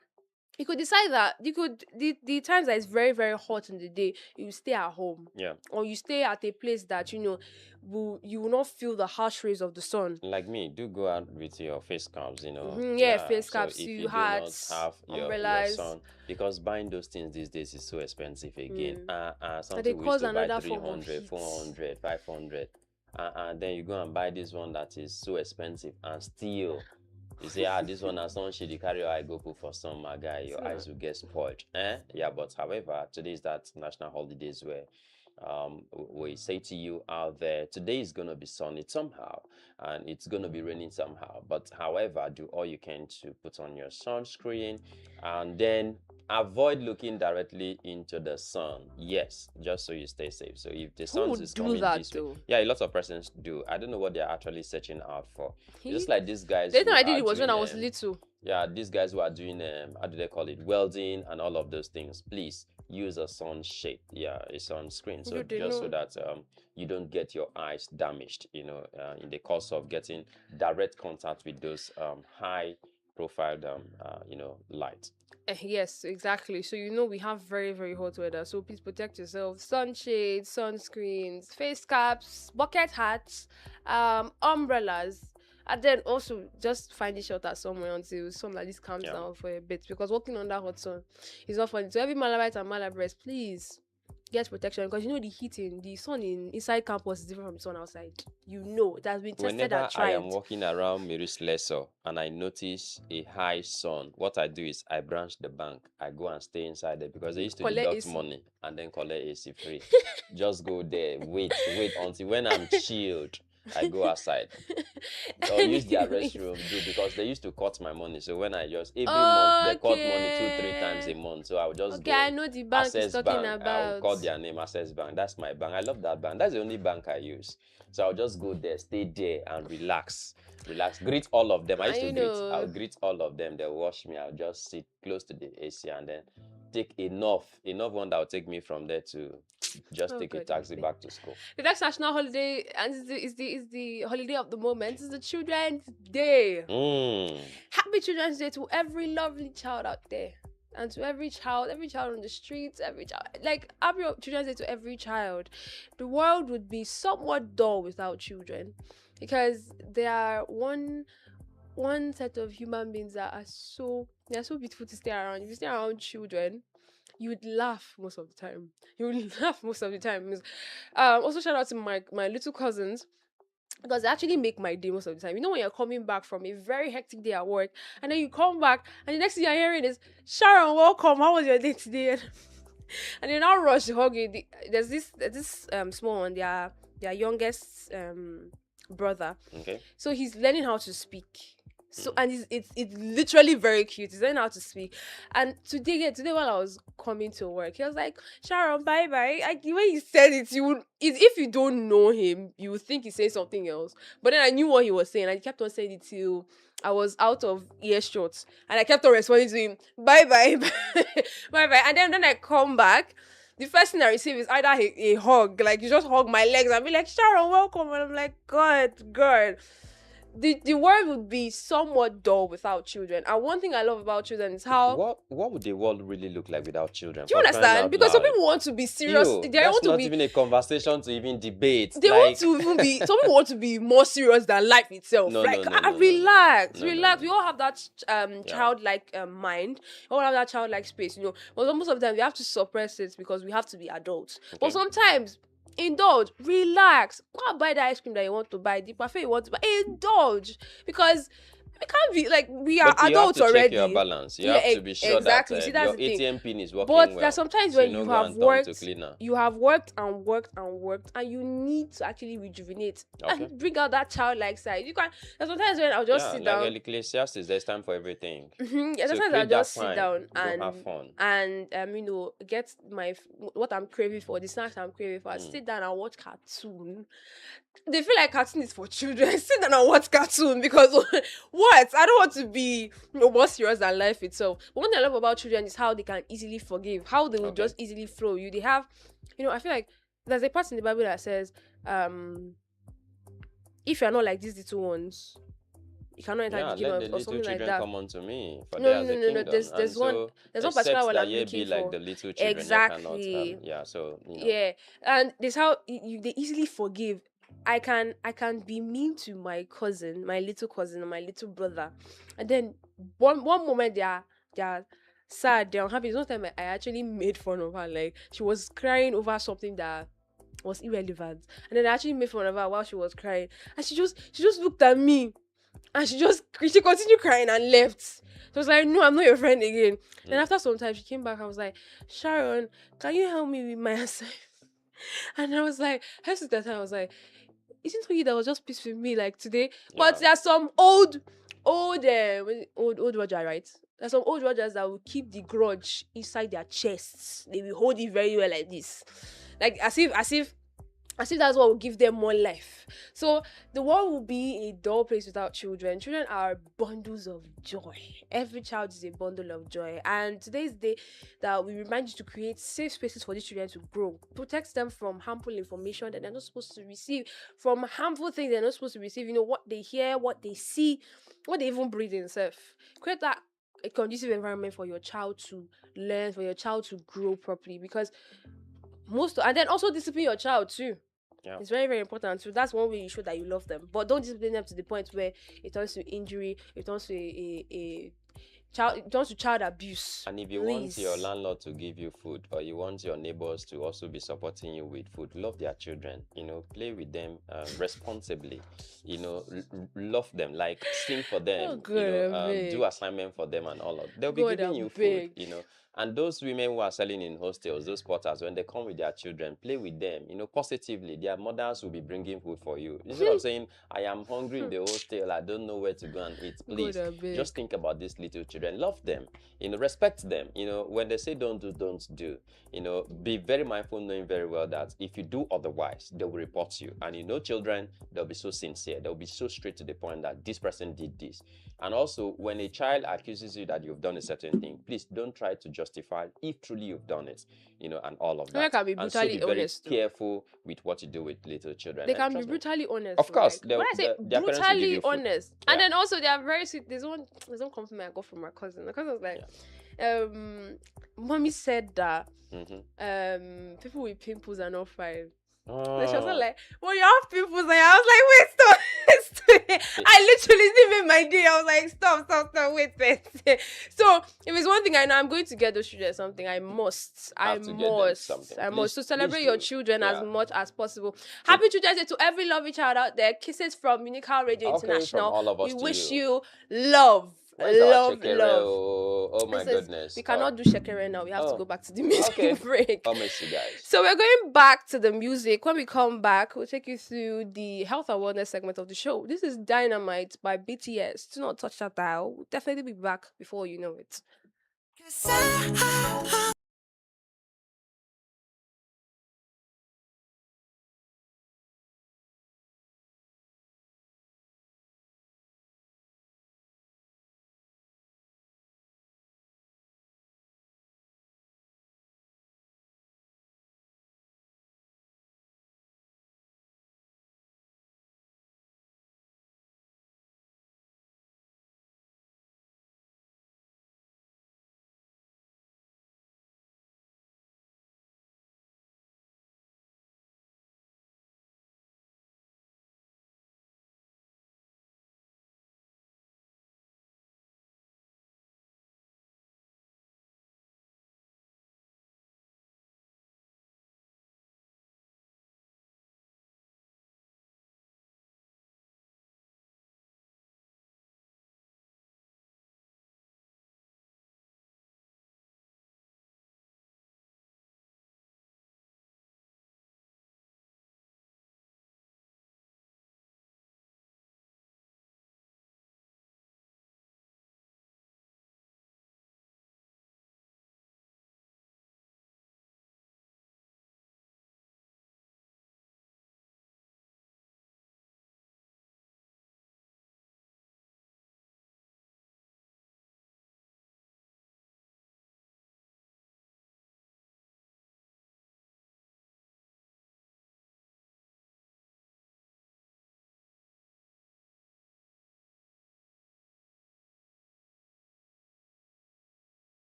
You could decide that the times that it's very very hot in the day, you stay at home, Yeah. or you stay at a place that you will not feel the harsh rays of the sun. Like me, do go out with your face caps, Yeah, face So caps, if you you do not hats, have your umbrellas. son, because buying those things these days is so expensive again. they Something we used cause to buy another form of 300, heat. 400, 500. And then you go and buy this one that is so expensive, and still you say, this one has sunshade, you carry your eye go put for sun, my guy, your eyes will get spoiled. Yeah, but however, today is that national holidays where we say to you out there, today is going to be sunny somehow, and it's going to be raining somehow. But however, do all you can to put on your sunscreen, and then avoid looking directly into the sun. Yes, just so you stay safe. So if the sun would is do coming that this way, though? yeah, a lot of persons do. I don't know what they're actually searching out for. Just like these guys. The thing who I did are it was when I doing, was little. yeah, these guys who are doing how do they call it, welding and all of those things, please use a sunshade, a sunscreen, so just so that you don't get your eyes damaged, in the course of getting direct contact with those high profile light. Yes, exactly. So we have very very hot weather. So please protect yourself. Sunshades, sunscreens, face caps, bucket hats, umbrellas. And then also just find a shelter somewhere until sun like this calms down for a bit, because walking under hot sun is not funny. So every Malabite and Malabres, please get protection, because the heat in the sun inside campus is different from the sun outside. It has been tested Whenever and tried. I am walking around Mary's Lesser and I notice a high sun, what I do is I branch the bank. I go and stay inside there, because they used to Collect deduct AC. money and then collect AC free. Just go there, wait until when I'm chilled, I go outside or use their restroom too, because they used to cut my money. So when I just every month they cut money 2-3 times a month. So I would just go. I know the bank Access is talking Bank. about. I will call their name, Access Bank. That's my bank. I love that bank. That's the only bank I use. So I'll just go there, stay there, and relax. Greet all of them. I used to greet. I'll greet all of them. They'll wash me. I'll just sit close to the AC and then take enough one that will take me from there to just take a taxi back to school. The next national holiday, and is the holiday of the moment, is the Children's Day. Happy Children's Day to every lovely child out there, and to every child on the streets, every child. Like, happy Children's Day to every child. The world would be somewhat dull without children, because they are one set of human beings that are so beautiful to stay around. If you stay around children, you would laugh most of the time. Also, shout out to my little cousins, because they actually make my day most of the time. When you're coming back from a very hectic day at work, and then you come back, and the next thing you're hearing is, Sharon, welcome, how was your day today? And they now rush to hug you. There's this small one, their youngest brother. Okay. So he's learning how to speak. So, and it's literally very cute. He's learning how to speak. And today while I was coming to work, he was like, Sharon, bye bye. Like, the way he said it, if you don't know him, you would think he's saying something else. But then I knew what he was saying, and he kept on saying it till I was out of earshot, and I kept on responding to him, bye bye, bye bye. And then I come back. The first thing I receive is either a hug, like you just hug my legs and be like, Sharon, welcome. And I'm like, God. The world would be somewhat dull without children. And one thing I love about children is how... What would the world really look like without children? Do you understand? Because some people want to be serious. That's not even a conversation to even debate. They want to even be... Some people want to be more serious than life itself. Relax. We all have that childlike mind. We all have that childlike space, But most of the time, we have to suppress it because we have to be adults. Okay. But sometimes... indulge, relax, go and buy the ice cream that you want to buy, the parfait you want to buy, indulge, because we can't be like, we are adults already. You have to check your balance. You have to be sure that your ATM pin is working well. But there's sometimes when you have worked and you need to actually rejuvenate and bring out that childlike side. There's sometimes when I'll just sit down. Like Ecclesiastes, there's time for everything. Sometimes I'll just sit down and have fun. And get what I'm craving for, the snacks I'm craving for. I sit down and watch cartoon. They feel like cartoon is for children. Sit down and watch cartoon, because what? I don't want to be more serious than life itself. But one thing I love about children is how they can easily forgive, how they will Okay. just easily flow you. They have, I feel like there's a part in the Bible that says, if you're not like these little ones, you cannot enter Yeah, the let kingdom the or little something like children that. come unto me, for No, there no, is no, a no, no. kingdom. And so, There's one particular except one that I'm ye be looking like for. the little children, you cannot. Exactly. Yeah. So Yeah, and this how they easily forgive. I can be mean to my cousin, my little cousin, or my little brother, and then one moment they are sad, they're unhappy. One time I actually made fun of her, like she was crying over something that was irrelevant, and then I actually made fun of her while she was crying, and she just looked at me, and she continued crying and left. So I was like, no, I'm not your friend again. Then after some time, she came back. I was like, Sharon, can you help me with my assignment? And I was like, her sister, I was like, isn't it you that was just pissed with me like today? But yeah. there's some old Roger, right? There's some old Rogers that will keep the grudge inside their chests. They will hold it very well like this, like as if that's what will give them more life. So the world will be a dull place without children. Children are bundles of joy. Every child is a bundle of joy. And today's day that we remind you to create safe spaces for these children to grow. Protect them from harmful information that they're not supposed to receive, from harmful things they're not supposed to receive. What they hear, what they see, what they even breathe in self. Create that a conducive environment for your child to learn, for your child to grow properly. Because and then also discipline your child too. Yeah. It's very, very important. So that's one way you show that you love them. But don't discipline them to the point where it turns to injury, it turns to a child, it turns to child abuse. And if you want your Please. landlord to give you food, or you want your neighbors to also be supporting you with food, love their children. Play with them responsibly. Love them, like sing for Oh them. God, I Do beg. assignment for them and all of. They'll be God, I giving you food. beg. And those women who are selling in hostels, those porters, when they come with their children, play with them. Positively. Their mothers will be bringing food for you. Instead of saying, "I am hungry in the hostel, I don't know where to go and eat," God, please I beg. just think about these little children. Love them. Respect them. When they say don't do, don't do. Be very mindful, knowing very well that if you do otherwise, they will report you. And children, they'll be so sincere, they'll be so straight to the point that this person did this. And also, when a child accuses you that you've done a certain thing, please don't try to justify if truly you've done it, and all of They that. can be And so be brutally very honest too. careful with what you do with little children. They And can be trust me, brutally honest. of course, Like when I say their parents will give brutally you food. honest, and Yeah. then also they are very sweet. There's one compliment I got from my cousin. My cousin was like, "Mommy said that people with pimples are not fine." Then she was not Oh, like, "Well, you have pimples," and I was like, "Wait, stop." I literally didn't make my day. I was like, stop, wait. So if it's one thing I know, I'm going to get those children something. I must. have to get them something. I must. So Please celebrate your do. children as Yeah. much as possible. Happy Children's Day to every lovely child out there. Kisses from UNICAL Radio Okay, from International. all of us We to wish you. you love. Where's our Love, chekere? love. Oh my Since goodness. we cannot do shekere now, we have to Oh, go back to the music okay. break. I'll miss you guys. So we're going back to the music. When we come back, we'll take you through the health and wellness segment of the show. This is Dynamite by BTS. Do not touch that dial. We'll definitely be back before you know it. 'Cause I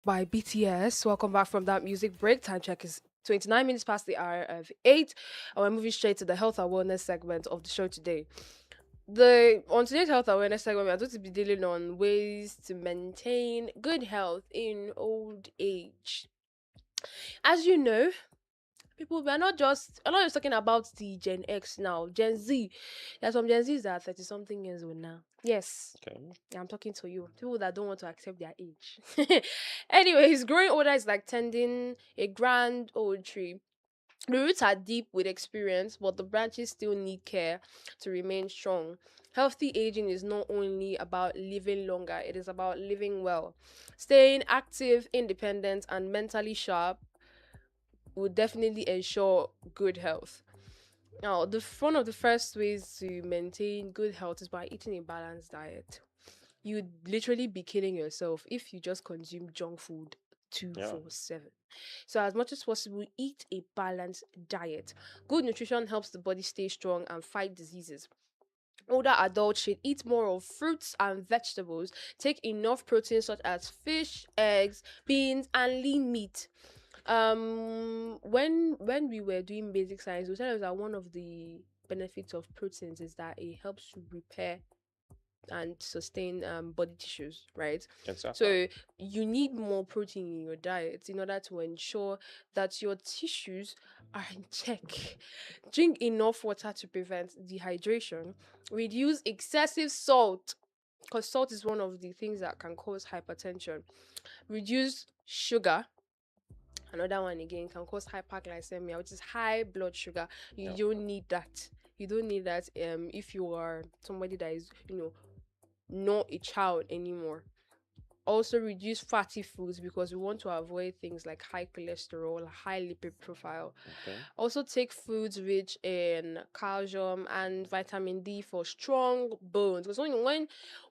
by BTS. Welcome back from that music break. Time check is 29 minutes past the hour of 8. And we're moving straight to the health awareness segment of the show today. On today's health awareness segment, we are going to be dealing on ways to maintain good health in old age. As you know, people, we're not just talking about the Gen X now, Gen Z. There's some Gen Zs that are 30 something years old now. Yes, Okay. I'm talking to you. People that don't want to accept their age. Anyways, growing older is like tending a grand old tree. The roots are deep with experience, but the branches still need care to remain strong. Healthy aging is not only about living longer, it is about living well. Staying active, independent, and mentally sharp will definitely ensure good health. Now, one of the first ways to maintain good health is by eating a balanced diet. You'd literally be killing yourself if you just consume junk food Yeah. 247. So, as much as possible, eat a balanced diet. Good nutrition helps the body stay strong and fight diseases. Older adults should eat more of fruits and vegetables. Take enough protein such as fish, eggs, beans, and lean meat. When we were doing basic science, we said that one of the benefits of proteins is that it helps to repair and sustain body tissues, right? Exactly. So you need more protein in your diet in order to ensure that your tissues are in check. Drink enough water to prevent dehydration. Reduce excessive salt, because salt is one of the things that can cause hypertension. Reduce sugar. Another one again can cause hyperglycemia, which is high blood sugar. You Yeah. don't need that. You don't need that if you are somebody that is, not a child anymore. Also reduce fatty foods because we want to avoid things like high cholesterol, high lipid profile. Okay. Also take foods rich in calcium and vitamin D for strong bones. Because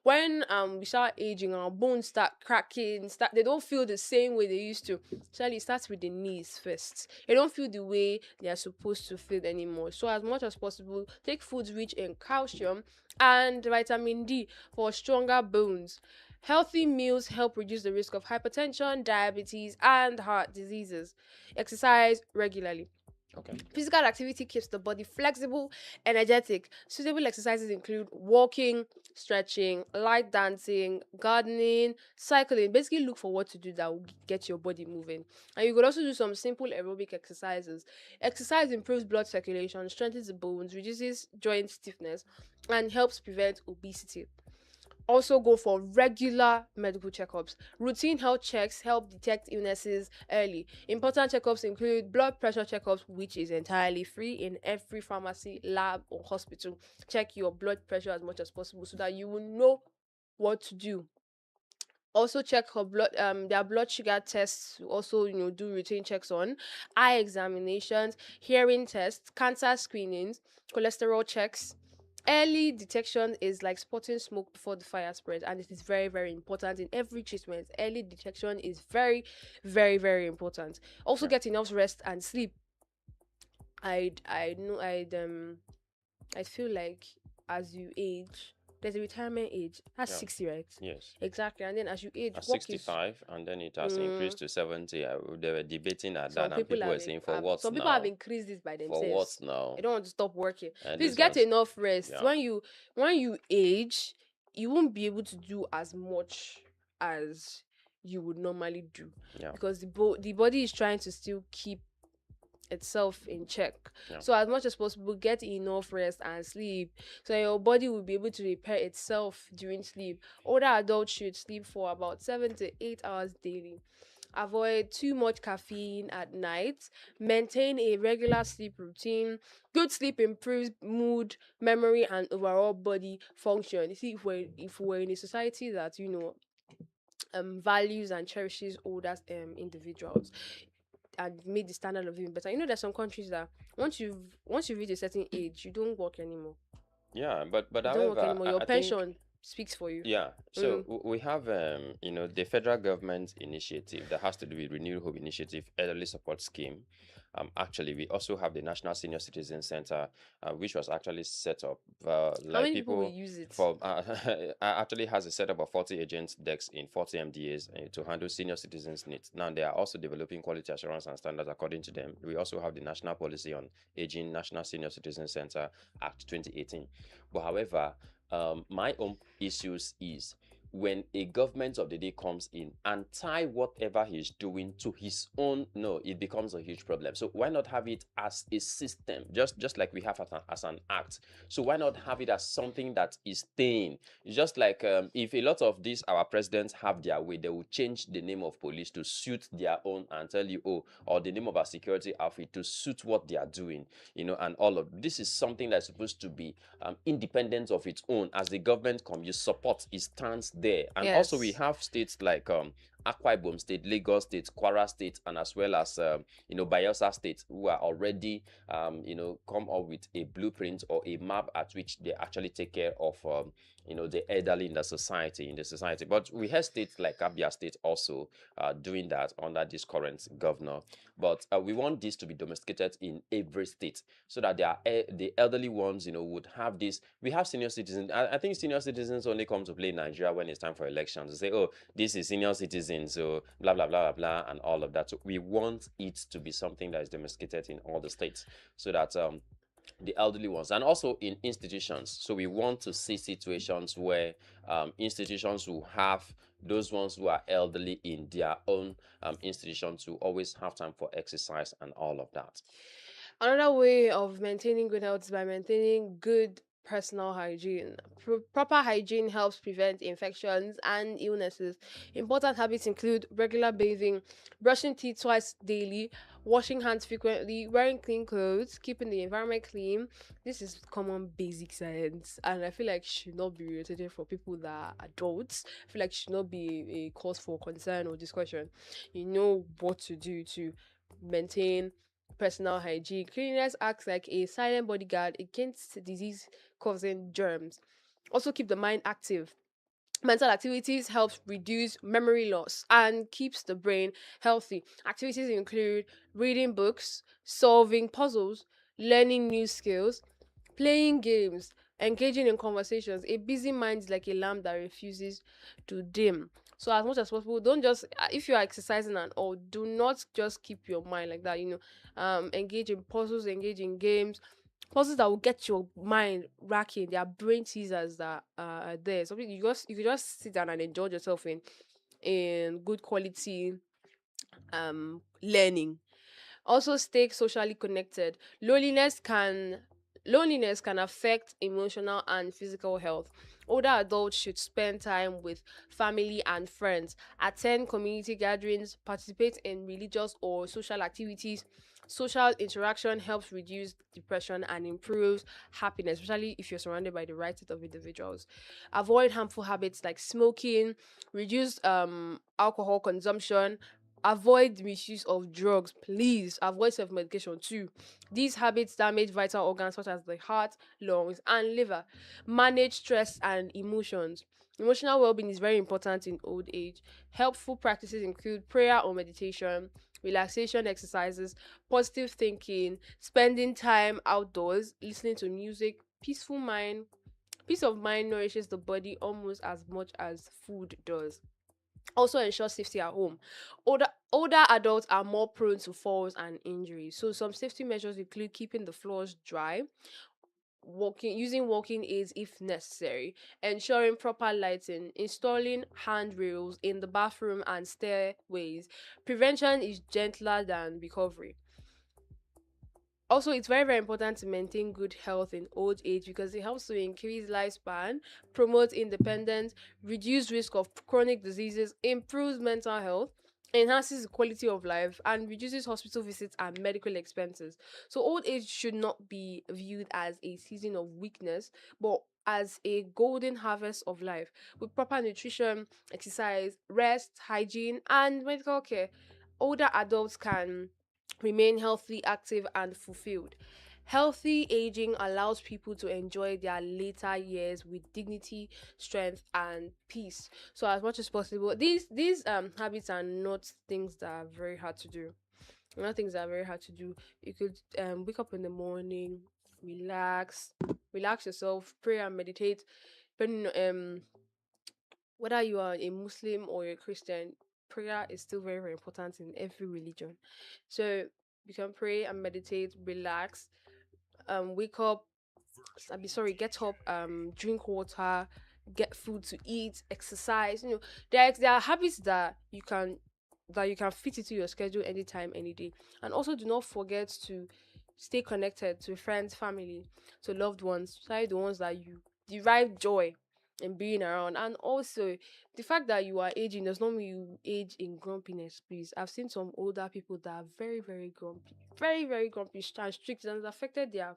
when we start aging, our bones start cracking, they don't feel the same way they used to. Actually, it starts with the knees first. They don't feel the way they are supposed to feel anymore. So as much as possible, take foods rich in calcium and vitamin D for stronger bones. Healthy meals help reduce the risk of hypertension, diabetes, and heart diseases. Exercise regularly. Okay. Physical activity keeps the body flexible, energetic. Suitable exercises include walking, stretching, light dancing, gardening, cycling. Basically, look for what to do that will get your body moving. And you could also do some simple aerobic exercises. Exercise improves blood circulation, strengthens the bones, reduces joint stiffness, and helps prevent obesity. Also go for regular medical checkups. Routine health checks help detect illnesses early. Important checkups include blood pressure checkups, which is entirely free in every pharmacy, lab, or hospital. Check your blood pressure as much as possible so that you will know what to do. Also check her their blood sugar tests. Also, do routine checks on eye examinations, hearing tests, cancer screenings, cholesterol checks. Early detection is like spotting smoke before the fire spreads, and it is very, very important in every treatment. Early detection is very, very, very important. Also, Yeah. get enough rest and sleep. I know I feel like as you age, there's a retirement age. That's Yeah. 60, right? Yes. Exactly. And then as you age, At work is 65, and then it has mm, increased to 70. They were debating at that, some and people people were saying, "For what some people have now? increased this by For what themselves. They now?" don't want to stop working. And Please this get one's, enough rest. yeah, When you age, you won't be able to do as much as you would normally do yeah, because the body is trying to still keep itself in check. yeah. So as much as possible, get enough rest and sleep so your body will be able to repair itself during sleep. Older adults should sleep for about 7 to 8 hours daily. Avoid too much caffeine at night. Maintain a regular sleep routine. Good sleep improves mood, memory, and overall body function. You see, if we're in a society that values and cherishes older individuals and made the standard of living better. There's some countries that once you reach a certain age, you don't work anymore. Yeah, but You don't work however, anymore. I, Your I think, pension speaks for you. yeah. So Mm. we have the federal government initiative that has to do with Renewed Hope Initiative Elderly Support Scheme, Actually, we also have the National Senior Citizen Center, which was actually set up How like many people will people use it? for actually has a setup of 40 agents desks in 40 MDAs to handle senior citizens needs. Now they are also developing quality assurance and standards according to them. We also have the National Policy on Aging, National Senior Citizen Center Act 2018. But however, my own issues is when a government of the day comes in and tie whatever he's doing to his own, no, it becomes a huge problem. So why not have it as a system, just like we have as an act? So why not have it as something that is staying? It's just like if a lot of these our presidents have their way, they will change the name of police to suit their own and tell you, oh, or the name of our security outfit to suit what they are doing, and all of this is something that's supposed to be independent of its own. As the government come, you support, it stands there. And also we Yes. have states like Akwa Ibom State, Lagos State, Kwara State, and as well as Bayelsa State, who are already come up with a blueprint or a map at which they actually take care of the elderly in the society. But we have states like Abia State also doing that under this current governor. But we want this to be domesticated in every state so that the elderly ones, would have this. We have senior citizens. I think senior citizens only come to play in Nigeria when it's time for elections. To say, oh, this is senior citizens, so blah blah blah blah, and all of that. So we want it to be something that is domesticated in all the states, so that the elderly ones, and also in institutions. So we want to see situations where institutions will have those ones who are elderly in their own institutions to always have time for exercise and all of that. Another way of maintaining good health is by maintaining good personal hygiene. Proper hygiene helps prevent infections and illnesses. Important habits include regular bathing, brushing teeth twice daily, washing hands frequently, wearing clean clothes, keeping the environment clean. This is common basic science, and I feel like should not be irritated for people that are adults. I feel like should not be a cause for concern or discussion. You know what to do to maintain personal hygiene. Cleanliness acts like a silent bodyguard against disease causing germs. Also, keep the mind active. Mental activities helps reduce memory loss and keeps the brain healthy. Activities include reading books, solving puzzles, learning new skills, playing games, engaging in conversations. A busy mind is like a lamp that refuses to dim. So as much as possible, don't just if you are exercising and all, do not just keep your mind like that. Engage in puzzles, engage in games, puzzles that will get your mind racking. There are brain teasers that are there. Something you could just sit down and enjoy yourself in good quality learning. Also, stay socially connected. Loneliness can affect emotional and physical health. Older adults should spend time with family and friends, attend community gatherings, participate in religious or social activities. Social interaction helps reduce depression and improves happiness, especially if you're surrounded by the right set of individuals. Avoid harmful habits like smoking, reduce alcohol consumption, avoid misuse of drugs. Please avoid self-medication too. These habits damage vital organs such as the heart, lungs, and liver. Manage stress and emotions. Emotional well-being is very important in old age. Helpful practices include prayer or meditation, relaxation exercises, positive thinking, spending time outdoors, listening to music. Peace of mind nourishes the body almost as much as food does. Also ensure safety at home. Older adults are more prone to falls and injuries. So some safety measures include keeping the floors dry, using walking aids if necessary, ensuring proper lighting, installing handrails in the bathroom and stairways. Prevention is gentler than recovery. Also, it's very, very important to maintain good health in old age because it helps to increase lifespan, promote independence, reduce risk of chronic diseases, improves mental health, enhances the quality of life, and reduces hospital visits and medical expenses. So old age should not be viewed as a season of weakness, but as a golden harvest of life. With proper nutrition, exercise, rest, hygiene, and medical care, older adults can remain healthy, active, and fulfilled. Healthy aging allows people to enjoy their later years with dignity, strength, and peace. So as much as possible, these habits are not things that are very hard to do. Another things that are very hard to do. You could wake up in the morning, relax, relax yourself, pray and meditate. Depending whether you are a Muslim or a Christian, prayer is still very, very important in every religion. So you can pray and meditate, relax, wake up, I be sorry, get up, drink water, get food to eat, exercise. There are habits that you can fit into your schedule anytime, any day. And also do not forget to stay connected to friends, family, to loved ones, especially the ones that you derive joy in being around. And also the fact that you are aging does not mean you age in grumpiness, please. I've seen some older people that are very, very grumpy, very, very grumpy and strict, and it's affected their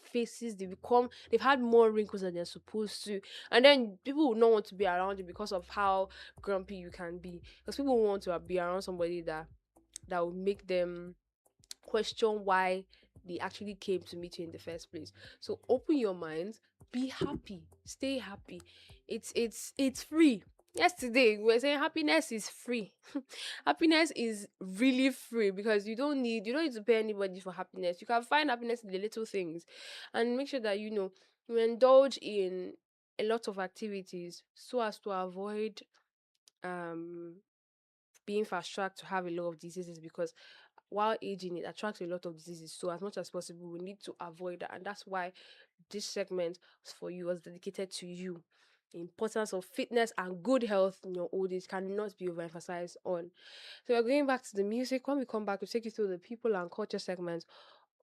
faces. They've had more wrinkles than they're supposed to, and then people will not want to be around you because of how grumpy you can be, because people want to be around somebody that would make them question why they actually came to meet you in the first place. So open your mind, be happy, stay happy. It's free. Yesterday we were saying happiness is free. Happiness is really free, because you don't need to pay anybody for happiness. You can find happiness in the little things, and make sure that you indulge in a lot of activities so as to avoid um being fast tracked to have a lot of diseases, because while aging it attracts a lot of diseases. So as much as possible we need to avoid that, and that's why this segment for you was dedicated to you. The importance of fitness and good health in your old age cannot be overemphasized on. So we're going back to the music. When we come back, we'll take you through the people and culture segment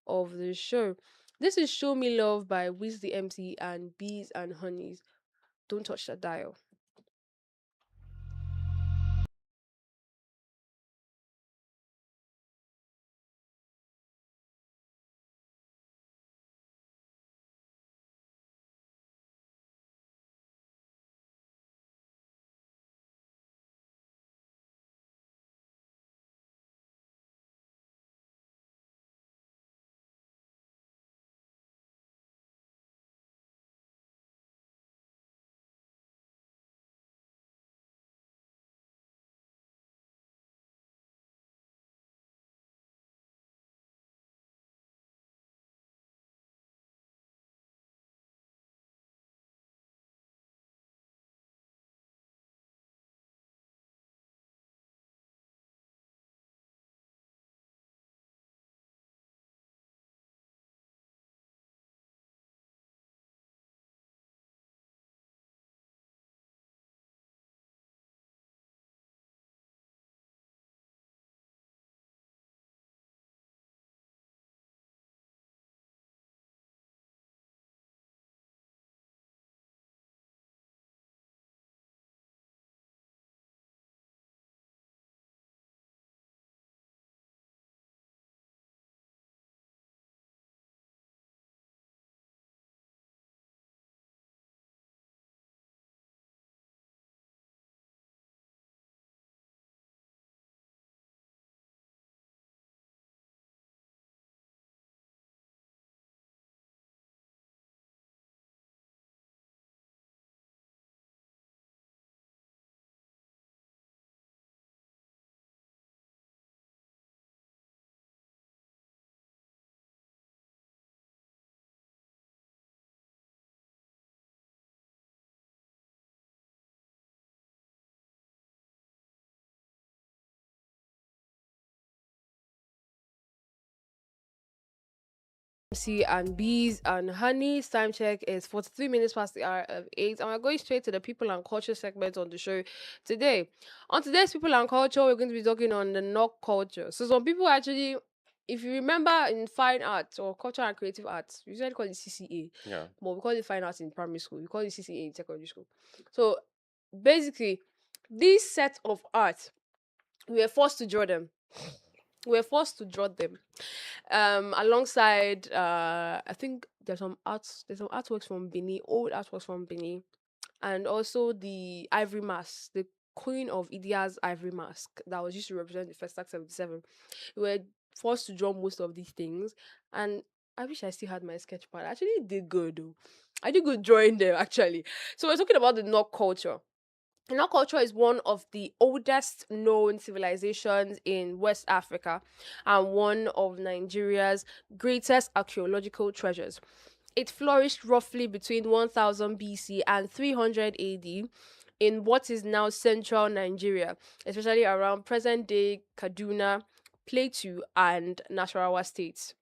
of the show. This is Show Me Love by Wiz the MC and Bees and Honeys. Don't touch that dial. MC and Bees and Honey's time check is 43 minutes past the hour of 8, and we're going straight to the people and culture segment on the show today. On today's people and culture, we're going to be talking on the knock culture. So some people actually, if you remember in fine arts or culture and creative arts, we usually call it CCA, Yeah. but we call it fine arts in primary school. We call it CCA in secondary school. So basically, this set of art, we were forced to draw them. We were forced to draw them alongside I think there's some artworks from Benin, old artworks from Benin, and also the ivory mask, the Queen of Idia's ivory mask that was used to represent the first act 77. We were forced to draw most of these things, and I wish I still had my sketch pad. I actually did good though. I did good drawing them actually. So we're talking about the knock culture. Enoch culture is one of the oldest known civilizations in West Africa and one of Nigeria's greatest archaeological treasures. It flourished roughly between 1000 BC and 300 AD in what is now central Nigeria, especially around present day Kaduna, Plateau, and Nasarawa states.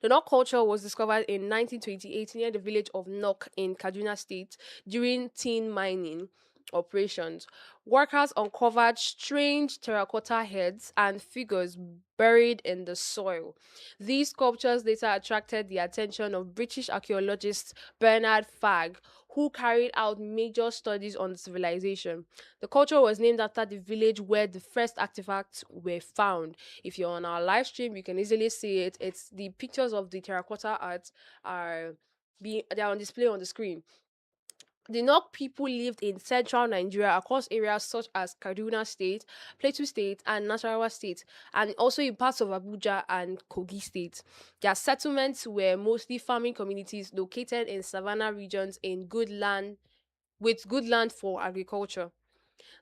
The Nok culture was discovered in 1928 near the village of Nok in Kaduna State during tin mining operations. Workers uncovered strange terracotta heads and figures buried in the soil. These sculptures later attracted the attention of British archaeologist Bernard Fagg, who carried out major studies on the civilization. The culture was named after the village where the first artifacts were found. If you're on our live stream, you can easily see it. It's the pictures of the terracotta art are they're on display on the screen. The Nok people lived in central Nigeria across areas such as Kaduna State, Plateau State, and Nasarawa State, and also in parts of Abuja and Kogi State. Their settlements were mostly farming communities located in savanna regions in good land with good land for agriculture.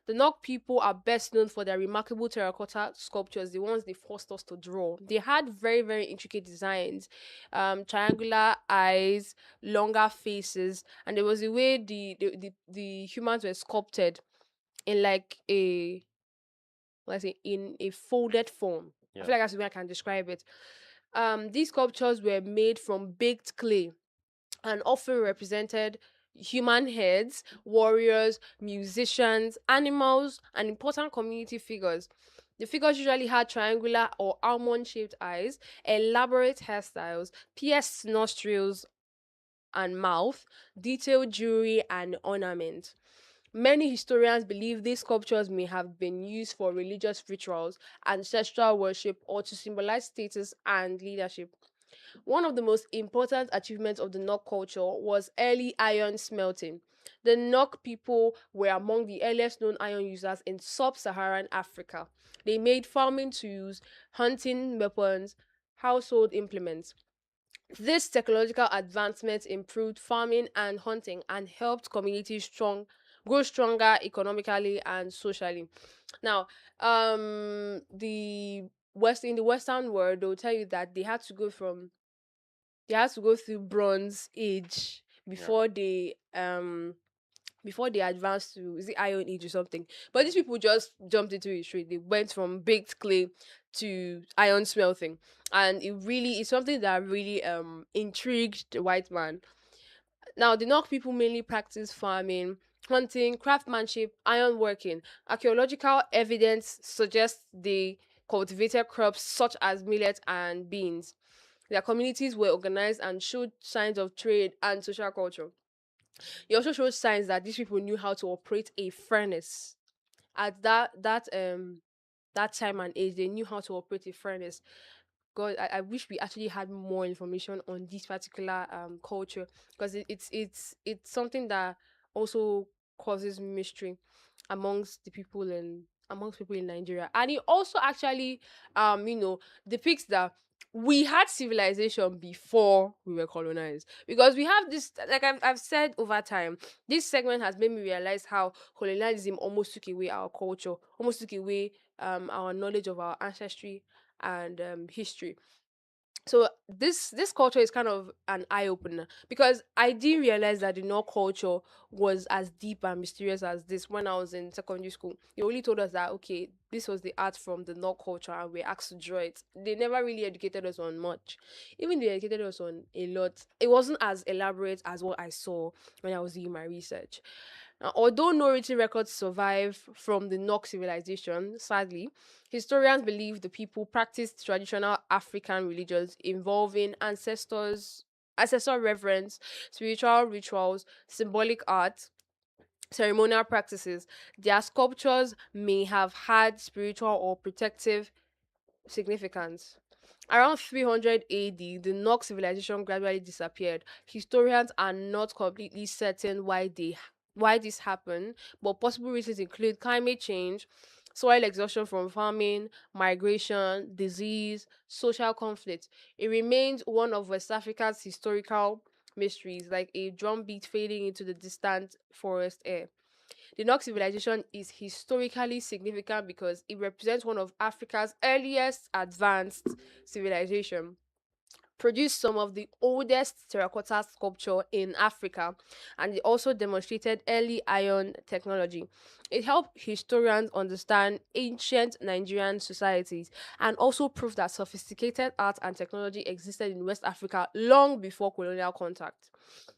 The Nok people are best known for their remarkable terracotta sculptures, the ones they forced us to draw. They had very, very intricate designs, triangular eyes, longer faces, and there was a way the humans were sculpted in like a, let's say, in a folded form. I Yeah. feel like that's the way I can describe it. These sculptures were made from baked clay and often represented human heads, warriors, musicians, animals, and important community figures. The figures usually had triangular or almond shaped eyes, elaborate hairstyles, pierced nostrils and mouth, detailed jewelry, and ornament. Many historians believe these sculptures may have been used for religious rituals, ancestral worship, or to symbolize status and leadership. One of the most important achievements of the Nok culture was early iron smelting. The Nok people were among the earliest known iron users in sub Saharan Africa. They made farming tools, hunting weapons, household implements. This technological advancement improved farming and hunting and helped communities grow stronger economically and socially. Now, the West in the Western world, they'll tell you that they had to go through bronze age Yeah. before they advanced to, is it iron age or something. But these people just jumped into it straight. They went from baked clay to iron smelting, and it really is something that really intrigued the white man. Now, the Nok people mainly practice farming, hunting, craftsmanship, ironworking. Archaeological evidence suggests they cultivated crops such as millet and beans. Their communities were organized and showed signs of trade and social culture. It also showed signs that these people knew how to operate a furnace. At that time and age, they knew how to operate a furnace. God, I wish we actually had more information on this particular culture, because it's something that also causes mystery amongst people in Nigeria. And it also actually depicts that we had civilization before we were colonized, because we have this, like I've said, over time this segment has made me realize how colonialism almost took away our culture, almost took away our knowledge of our ancestry and history. So this culture is kind of an eye opener, because I didn't realize that the North culture was as deep and mysterious as this when I was in secondary school. They only told us that okay, this was the art from the North culture and we're asked to draw it. They never really educated us on much. Even they educated us on a lot. It wasn't as elaborate as what I saw when I was doing my research. Although no written records survive from the Nok civilization, sadly, historians believe the people practiced traditional African religions involving ancestor reverence, spiritual rituals, symbolic art, ceremonial practices. Their sculptures may have had spiritual or protective significance. Around 300 AD, the Nok civilization gradually disappeared. Historians are not completely certain why this happened, but possible reasons include climate change, soil exhaustion from farming, migration, disease, social conflict. It remains one of West Africa's historical mysteries, like a drumbeat fading into the distant forest air. The Nok civilization is historically significant because it represents one of Africa's earliest advanced civilization, produced some of the oldest terracotta sculpture in Africa, and it also demonstrated early iron technology. It helped historians understand ancient Nigerian societies and also proved that sophisticated art and technology existed in West Africa long before colonial contact.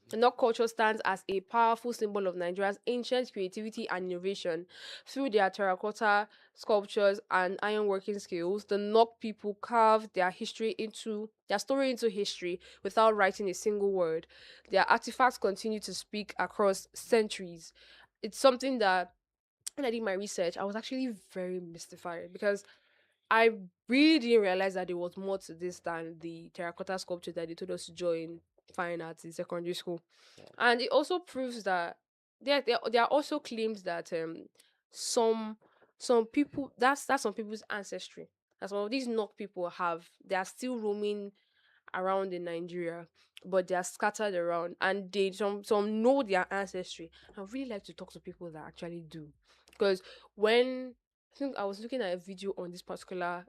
The Nok culture stands as a powerful symbol of Nigeria's ancient creativity and innovation. Through their terracotta sculptures and ironworking skills, the Nok people carved their story into history without writing a single word. Their artifacts continue to speak across centuries. It's something that when I did my research, I was actually very mystified because I really didn't realize that there was more to this than the terracotta sculpture that they told us to join fine arts in secondary school. Yeah. And it also proves that there are also claims that some some people that's some people's ancestry. That some of these Nok people they are still roaming around in Nigeria, but they are scattered around and they some know their ancestry. I really like to talk to people that actually do. Because when I think I was looking at a video on this particular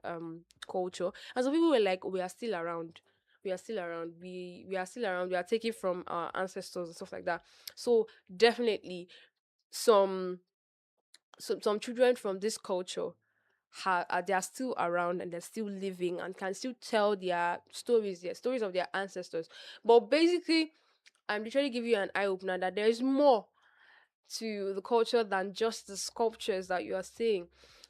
culture, and some people were like, we are still around. We are still around. We are still around. We are taking from our ancestors and stuff like that. So definitely some some children from this culture they are still around and they're still living and can still tell their stories of their ancestors. But basically, I'm literally giving you an eye opener that there is more to the culture than just the sculptures that you are seeing.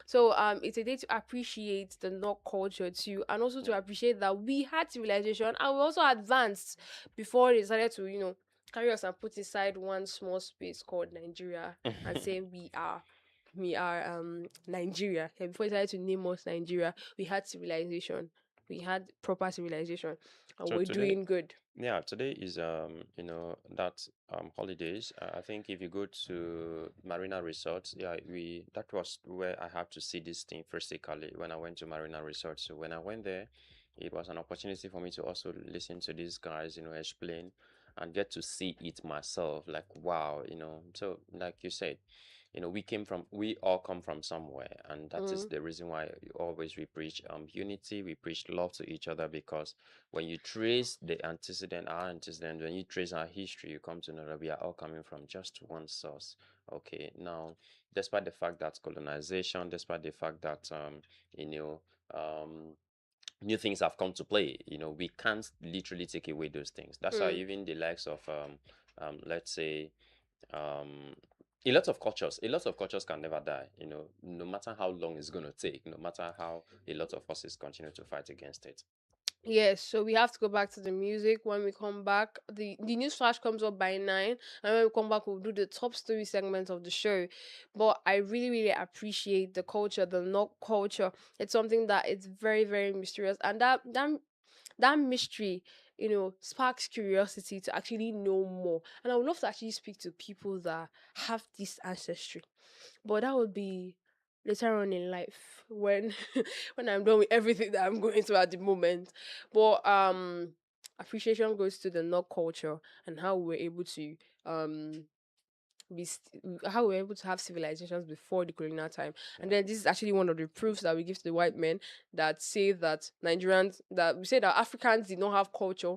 So it's a day to appreciate the Nok culture too, and also to appreciate that we had civilization and we also advanced before they decided to, carry us and put aside one small space called Nigeria and say we are Nigeria. Yeah, before they decided to name us Nigeria, we had civilization. We had proper civilization and So we're today, doing good. yeah, today is that holidays. I think if you go to Marina Resort, yeah, we that was where I had to see this thing physically when I went to Marina Resort. So when I went there, it was an opportunity for me to also listen to these guys, explain and get to see it myself. Like wow, So like you said, we all come from somewhere, and that is Mm. the reason why always we preach unity, we preach love to each other, because when you trace our antecedent, when you trace our history, you come to know that we are all coming from just one source. Okay, now, despite the fact that colonization, despite the fact that you know um new things have come to play, we can't literally take away those things. That's why Mm. even the likes of let's say um a lot of cultures can never die, no matter how long it's going to take, no matter how a lot of forces continue to fight against it. Yes, so we have to go back to the music. When we come back, the news flash comes up by 9, and when we come back, we'll do the top story segment of the show. But I really, really appreciate the culture, the Nok culture. It's something that it's very, very mysterious, and that mystery, sparks curiosity to actually know more. And I would love to actually speak to people that have this ancestry, but that would be later on in life when when I'm done with everything that I'm going through at the moment. But appreciation goes to the Nok culture and how we were able to um how we were able to have civilizations before the colonial time. And then this is actually one of the proofs that we give to the white men that say that Africans did not have culture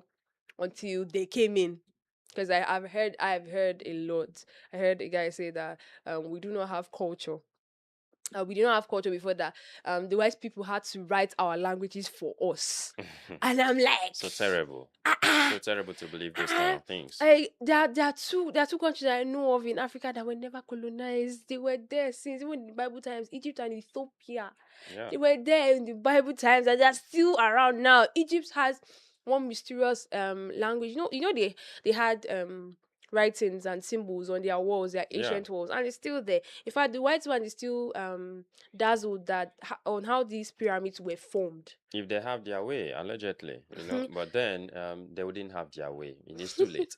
until they came in. Because I've heard a lot. I heard a guy say that we do not have culture. We did not have culture before that. The white people had to write our languages for us, and I'm like, So terrible. ah, ah, So terrible to believe those kind ah. of things. There are two countries that I know of in Africa that were never colonized. They were there since even in the Bible times. Egypt and Ethiopia. Yeah. They were there in the Bible times, and they're still around now. Egypt has one mysterious language. They had writings and symbols on their walls, their Yeah. ancient walls, and it's still there. In fact, the white man is still dazzled on how these pyramids were formed. If they have their way, allegedly, but then they wouldn't have their way. It's too late.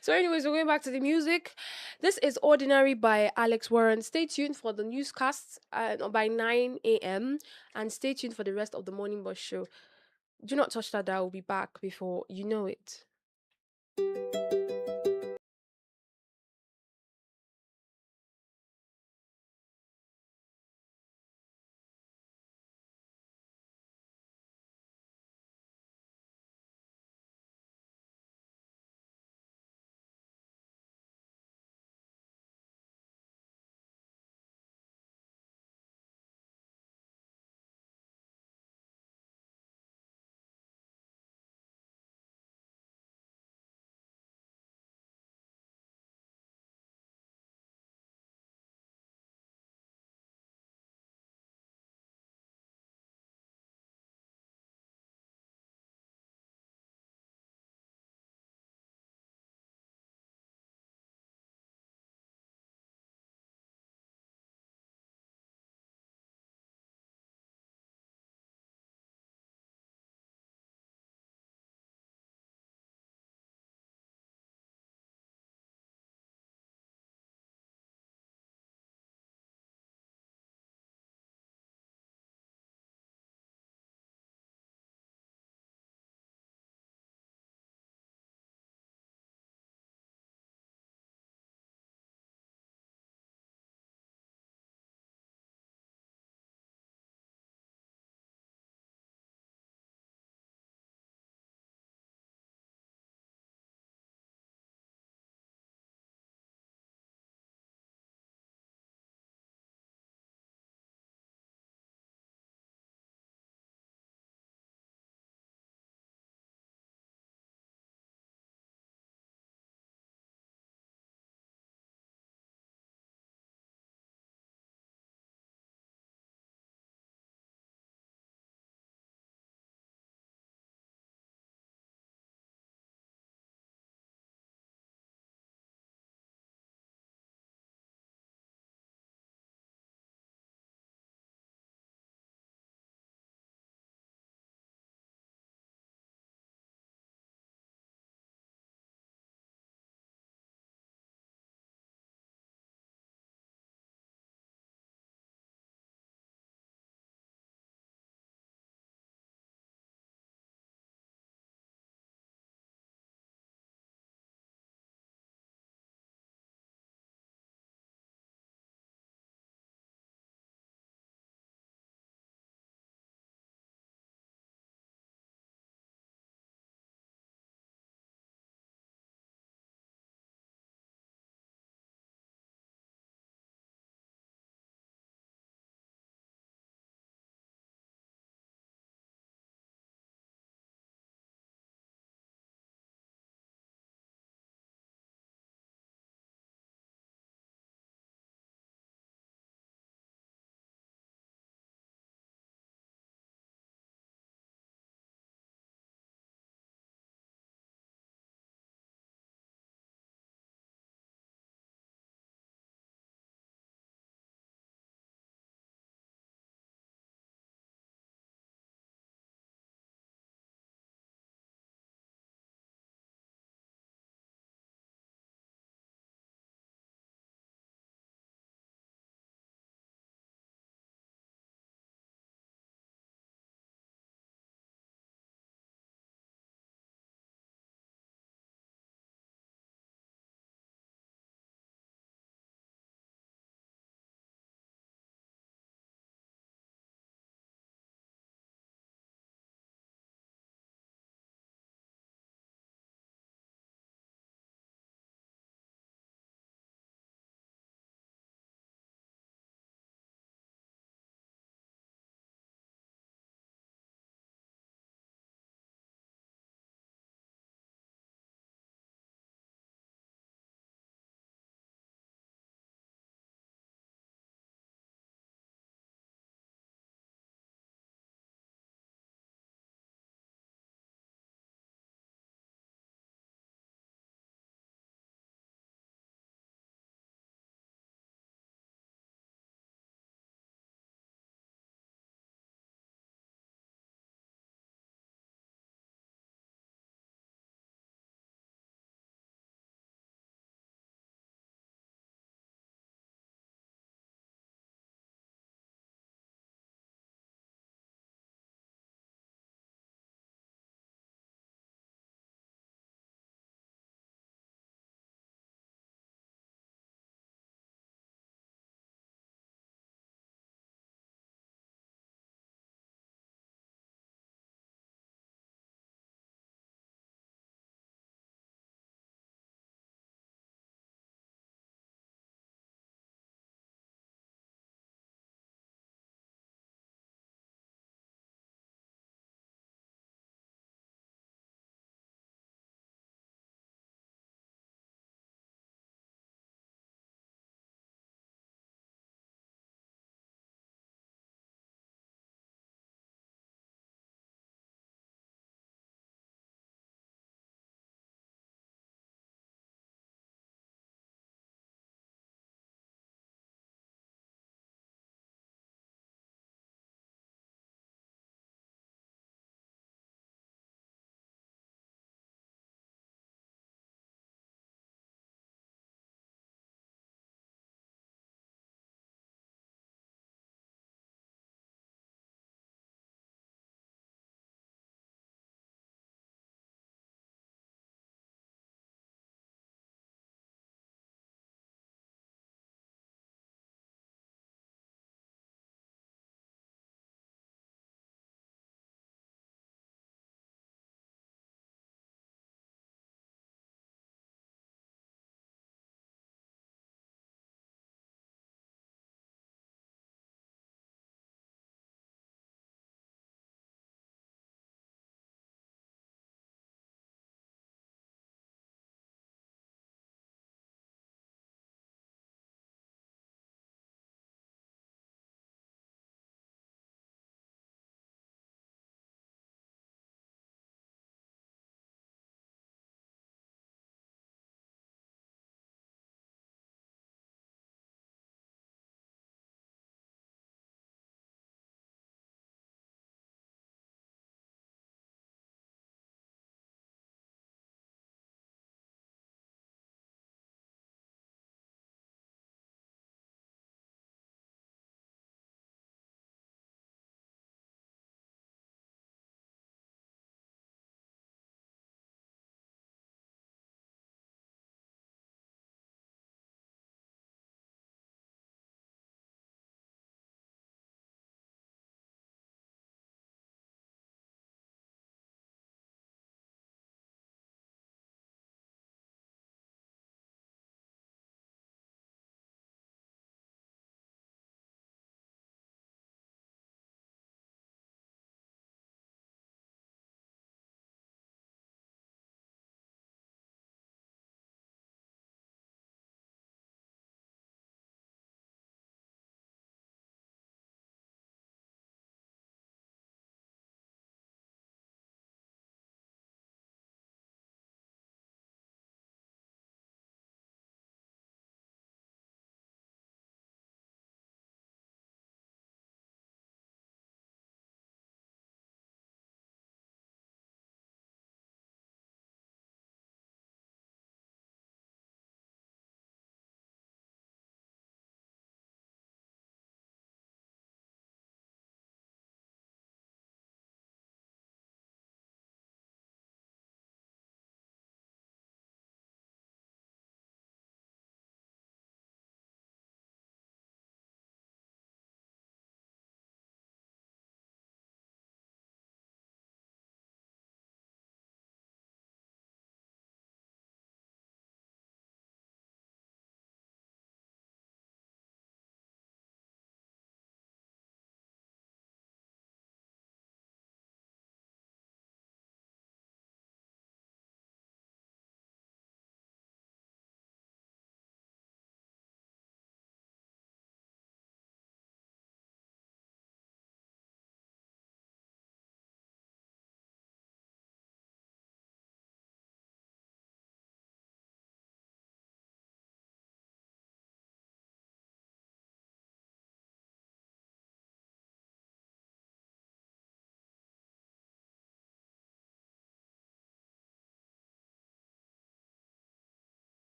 So, anyways, we're going back to the music. This is Ordinary by Alex Warren. Stay tuned for the newscasts by 9 a.m. and stay tuned for the rest of the Morning Bus show. Do not touch that dial. We'll be back before you know it.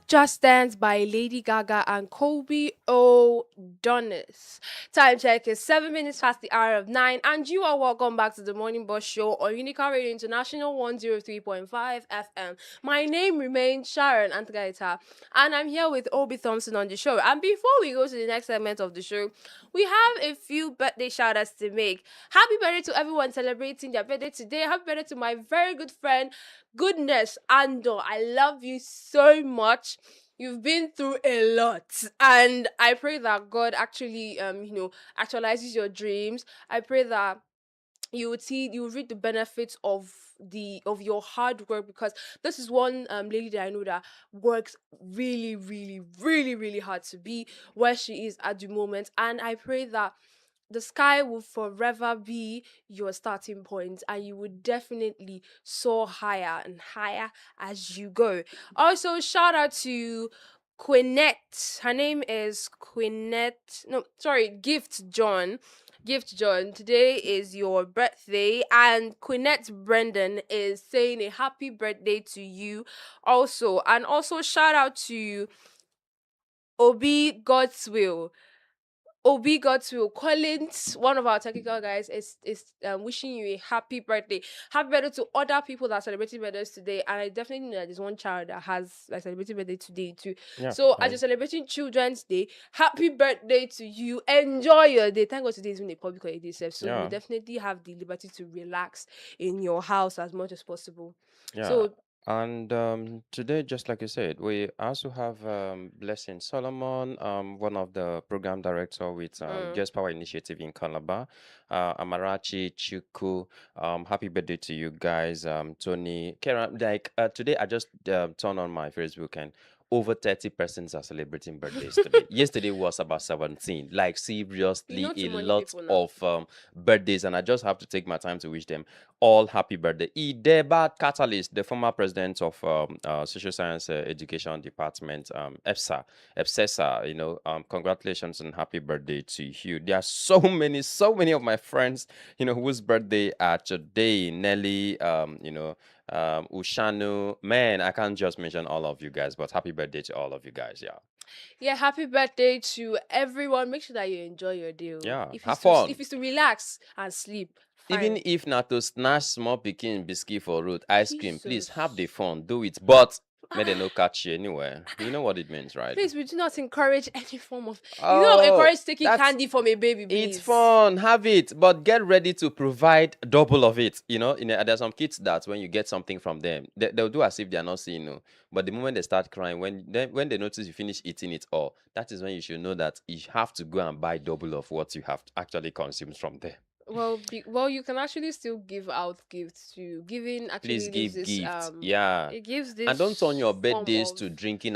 Just Dance by Lady Gaga and Colby O'Donis. Time check is 7 minutes past the hour of 9, and you are welcome back to the Morning Bus Show on UNICAL Radio International 103.5 FM. My name remains Sharon Antagaita, and I'm here with Obi Thompson on the show. And before we go to the next segment of the show, we have a few birthday shout outs to make. Happy birthday to everyone celebrating their birthday today. Happy birthday to my very good friend, Goodness Ando. I love you so much. You've been through a lot, and I pray that God actually actualizes your dreams. I pray that you would reap the benefits of your hard work, because this is one lady that I know that works really, really, really, really hard to be where she is at the moment. And I pray that the sky will forever be your starting point, and you would definitely soar higher and higher as you go. Also, shout out to Quinette. Her name is Quinette. No, sorry, Gift John. Gift John, today is your birthday, and Quinette Brendan is saying a happy birthday to you also. And also, shout out to Obi Godswill. Obi Godswill Collins, one of our technical guys, is wishing you a happy birthday. Happy birthday to other people that are celebrating birthdays today. And I definitely know that there's one child that has like celebrating birthday today too. Yeah. So as you're celebrating Children's Day, happy birthday to you. Enjoy your day. Thank God today is when a public holiday itself. So you definitely have the liberty to relax in your house as much as possible. Yeah. So And today, just like you said, we also have Blessing Solomon, one of the program director with Girls Power Initiative in Calabar, Amarachi Chuku. Happy birthday to you guys, Tony. Kara, like today, I just turned on my Facebook and over 30 persons are celebrating birthdays today. Yesterday was about 17. Like seriously, you know too a many lot people now. of birthdays, and I just have to take my time to wish them all happy birthday. Ideba Catalyst, the former president of Social Science Education Department, EPSESA, congratulations and happy birthday to you. There are so many of my friends, whose birthday are today. Nelly, Ushanu, man, I can't just mention all of you guys, but happy birthday to all of you guys. Yeah. Yeah, happy birthday to everyone. Make sure that you enjoy your day. Yeah, If have it's to fun. if it's to relax and sleep, fine. Even if not to snatch small pikin biscuit for road, ice cream, please have the Jesus. fun, do it. But may they no catch you anywhere. You know what it means, right? Please, we do not encourage any form of. You do not encourage taking that's candy from a baby, please. it's fun, have it, but get ready to provide double of it. There's some kids that when you get something from them, they'll do as if they're not seeing you. But the moment they start crying, when they notice you finish eating it all, that is when you should know that you have to go and buy double of what you have actually consumed from them. Well, you can actually still give out gifts too. Giving Please actually give gives this gifts. Yeah. it gives this And don't turn your form birthdays of to drinking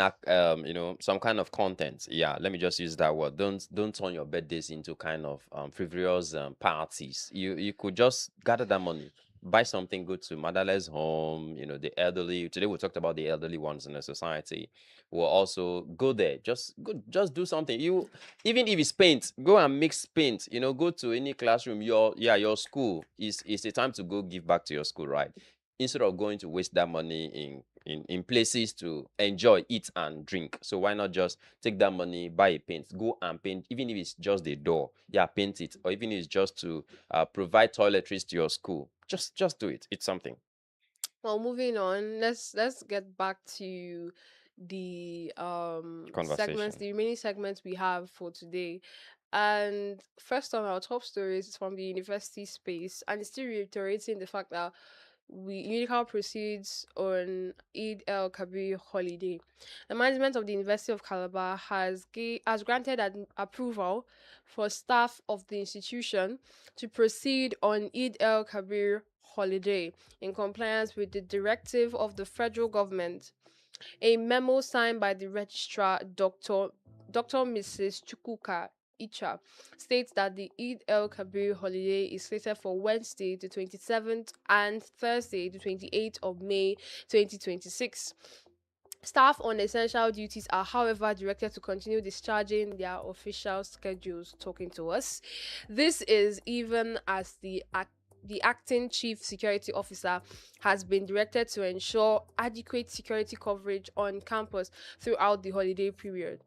some kind of content. Yeah, let me just use that word. Don't turn your birthdays into kind of frivolous parties. You could just gather that money, buy something good to motherless home, the elderly. Today we talked about the elderly ones in the society. We'll also go there. Just do something. You even if it's paint, go and mix paint. Go to any classroom. Your school is a time to go give back to your school, right? Instead of going to waste that money in places to enjoy, eat, and drink. So why not just take that money, buy a paint, go and paint, even if it's just the door, yeah, paint it, or even if it's just to provide toiletries to your school. Just do it. It's something. Well, moving on, let's get back to the segments, Conversation. the remaining segments we have for today. And first on our top stories is from the university space, and it's still reiterating the fact that UNICAL proceeds on Eid el Kabir holiday. The management of the University of Calabar has granted an approval for staff of the institution to proceed on Eid el Kabir holiday in compliance with the directive of the federal government. A memo signed by the registrar, Dr. Mrs. Chukuka Icha, states that the Eid el Kabir holiday is slated for Wednesday, the 27th, and Thursday, the 28th of May 2026. Staff on essential duties are, however, directed to continue discharging their official schedules, talking to us. This is even as the the acting chief security officer has been directed to ensure adequate security coverage on campus throughout the holiday period.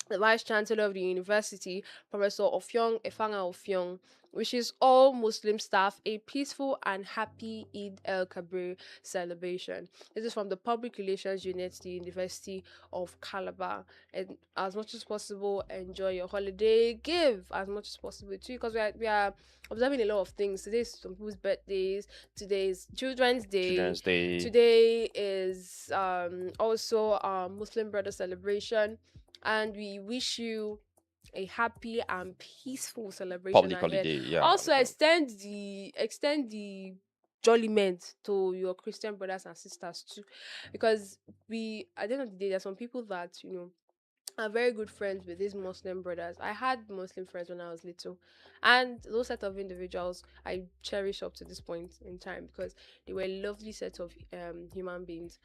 The Vice Chancellor of the university, Professor Ofyong Efanga Ofyong, wishes all Muslim staff a peaceful and happy Eid el Kabir celebration. This is from the Public Relations Unit, the University of Calabar. And as much as possible, enjoy your holiday. Give as much as possible too, because we are observing a lot of things. Today is some people's birthdays. Today is Children's Day. Children's Day. Today is also Muslim Brother celebration, and we wish you a happy and peaceful celebration Public ahead. holiday, yeah. Also, extend the jolliment to your Christian brothers and sisters too, because we at the end of the day, there's some people that are very good friends with these Muslim brothers. I had Muslim friends when I was little, and those set of individuals I cherish up to this point in time because they were a lovely set of human beings,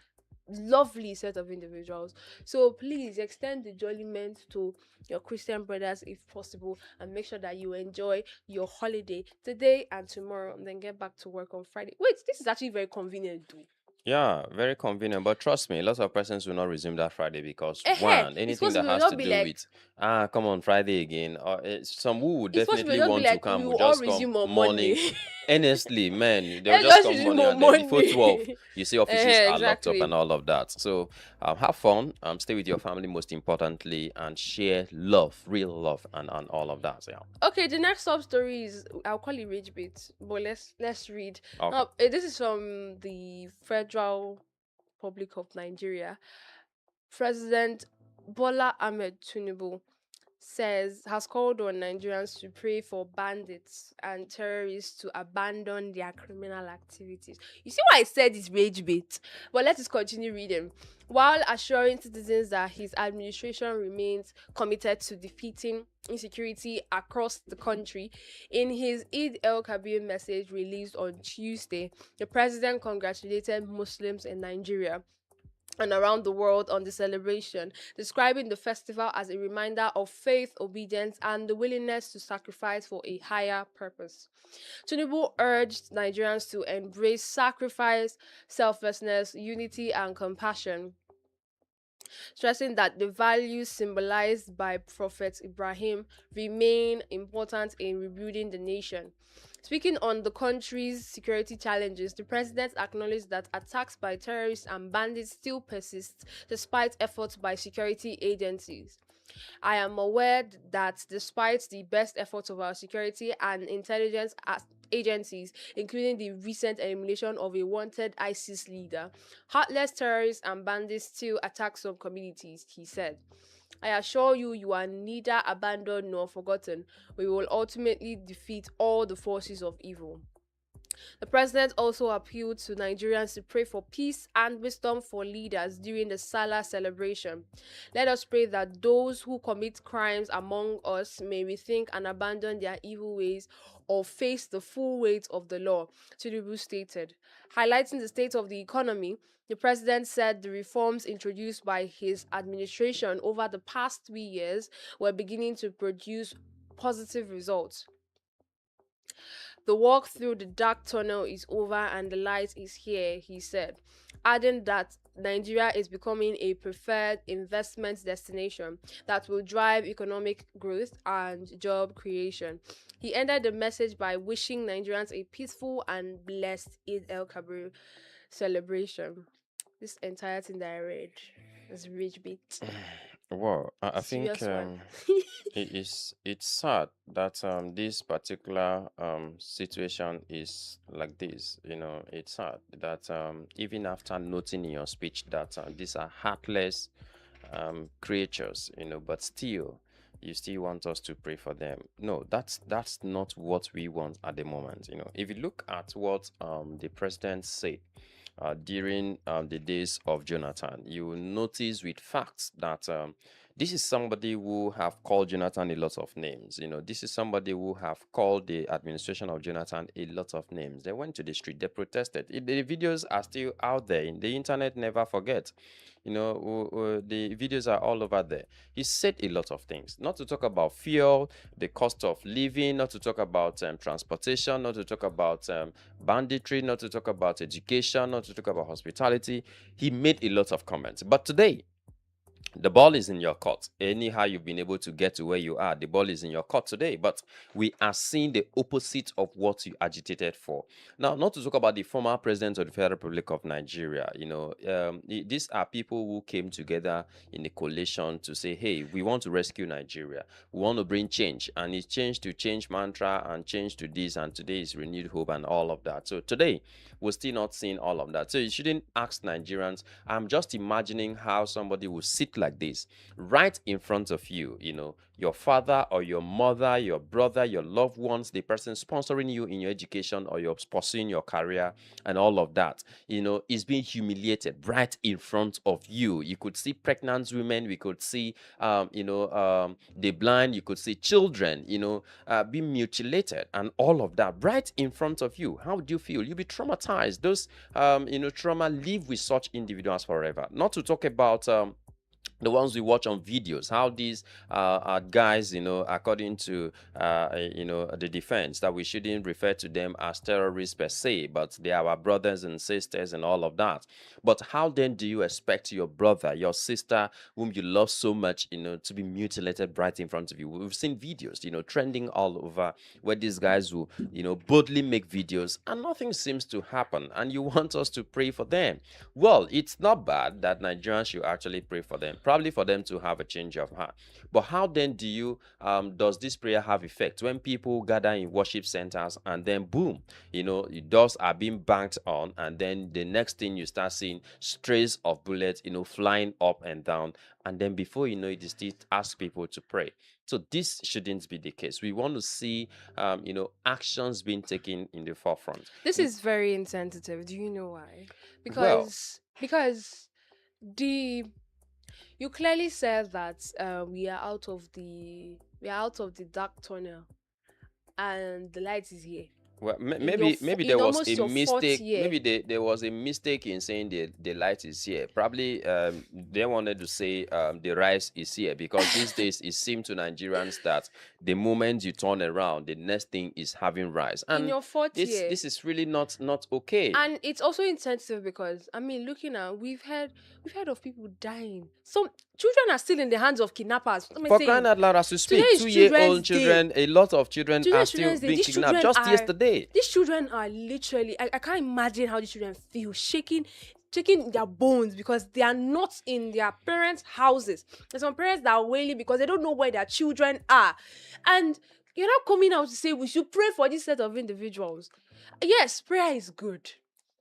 lovely set of individuals. So please extend the jolliment to your Christian brothers if possible, and make sure that you enjoy your holiday today and tomorrow, and then get back to work on Friday. Wait, this is actually very convenient too. Yeah, very convenient. But trust me, lots of persons will not resume that Friday because It's one, anything supposed to that has not to be do like with come on Friday again, or some who would it's supposed to definitely not be want to like we come will will all just come resume on morning. Monday. Honestly, man, they'll Let's just just come resume morning on and then before 12, Monday. you see offices are locked up Exactly. and all of that. So have fun, stay with your family most importantly, and share love, real love, and all of that. Yeah. Okay, the next sub story is I'll call it rage bait, but let's read. Okay. Now, this is from the Federal Republic of Nigeria. President Bola Ahmed Tinubu has called on Nigerians to pray for bandits and terrorists to abandon their criminal activities. You see why I said it's rage bait? But let us continue reading. While assuring citizens that his administration remains committed to defeating insecurity across the country, in his Eid el Kabir message released on Tuesday, the president congratulated Muslims in Nigeria and around the world on the celebration, describing the festival as a reminder of faith, obedience, and the willingness to sacrifice for a higher purpose. Tinubu urged Nigerians to embrace sacrifice, selflessness, unity, and compassion, stressing that the values symbolized by Prophet Ibrahim remain important in rebuilding the nation. Speaking on the country's security challenges, the president acknowledged that attacks by terrorists and bandits still persist despite efforts by security agencies. I am aware that despite the best efforts of our security and intelligence agencies, including the recent elimination of a wanted ISIS leader, heartless terrorists and bandits still attack some communities, he said. I assure you, you are neither abandoned nor forgotten. We will ultimately defeat all the forces of evil. The president also appealed to Nigerians to pray for peace and wisdom for leaders during the Salah celebration. Let us pray that those who commit crimes among us may rethink and abandon their evil ways or face the full weight of the law, Tinubu stated. Highlighting the state of the economy, the president said the reforms introduced by his administration over the past 3 years were beginning to produce positive results. The walk through the dark tunnel is over and the light is here, he said, adding that Nigeria is becoming a preferred investment destination that will drive economic growth and job creation. He ended the message by wishing Nigerians a peaceful and blessed Eid el Kabir celebration. This entire thing that I read is rich bit. Well, I think Serious one. it's sad that this particular situation is like this. You know, it's sad that even after noting in your speech that these are heartless creatures, you know, but still you still want us to pray for them. No, that's not what we want at the moment. You know, if you look at what the president said during the days of Jonathan, you will notice with facts that This is somebody who have called Jonathan a lot of names. This is somebody who have called the administration of Jonathan a lot of names. They went to the street, they protested. The videos are still out there. In the internet never forget. The videos are all over there. He said a lot of things. Not to talk about fuel, the cost of living, not to talk about transportation, not to talk about banditry, not to talk about education, not to talk about hospitality. He made a lot of comments. But today, the ball is in your court. Anyhow, you've been able to get to where you are. The ball is in your court today. But we are seeing the opposite of what you agitated for. Now, not to talk about the former president of the Federal Republic of Nigeria. These are people who came together in a coalition to say, hey, we want to rescue Nigeria. We want to bring change. And it's change to change mantra and change to this. And today is renewed hope and all of that. So today, we're still not seeing all of that. So you shouldn't ask Nigerians. I'm just imagining how somebody will sit like this right in front of you, your father or your mother, your brother, your loved ones, the person sponsoring you in your education or you're pursuing your career and all of that, is being humiliated right in front of you. You could see pregnant women, we could see, the blind, you could see children, being mutilated and all of that right in front of you. How do you feel? You'll be traumatized. Those, trauma live with such individuals forever. Not to talk about, the ones we watch on videos, how these are guys, according to, the defense, that we shouldn't refer to them as terrorists per se, but they are our brothers and sisters and all of that. But how then do you expect your brother, your sister, whom you love so much, to be mutilated right in front of you? We've seen videos, trending all over where these guys will, boldly make videos and nothing seems to happen. And you want us to pray for them. Well, it's not bad that Nigerians should actually pray for them, probably for them to have a change of heart. But how then does this prayer have effect when people gather in worship centers and then boom, doors are being banged on, and then the next thing you start seeing strays of bullets, flying up and down, and then before you know it, you still ask people to pray. So this shouldn't be the case. We want to see, actions being taken in the forefront. This is very insensitive. Do you know why? Well, Because the you clearly said that we are out of the dark tunnel and the light is here. Well, In your maybe in there was almost a your fourth mistake. year. Maybe there was a mistake in saying the light is here. Probably they wanted to say the rise is here, because these days it seems to Nigerians that the moment you turn around, the next thing is having rise, In and your fourth year. this is really not okay. And it's also insensitive because looking at we've heard of people dying. Some children are still in the hands of kidnappers. Let me For say crying out loud, as we today speak, is 2-year-old Children's Day. children, a lot of children Today are is still Children's Day. being These kidnapped. children Just are yesterday. these children are literally I can't imagine how these children feel shaking their bones because they are not in their parents' houses. There's some parents that are wailing because they don't know where their children are. And you're not coming out to say we should pray for this set of individuals. Yes, prayer is good.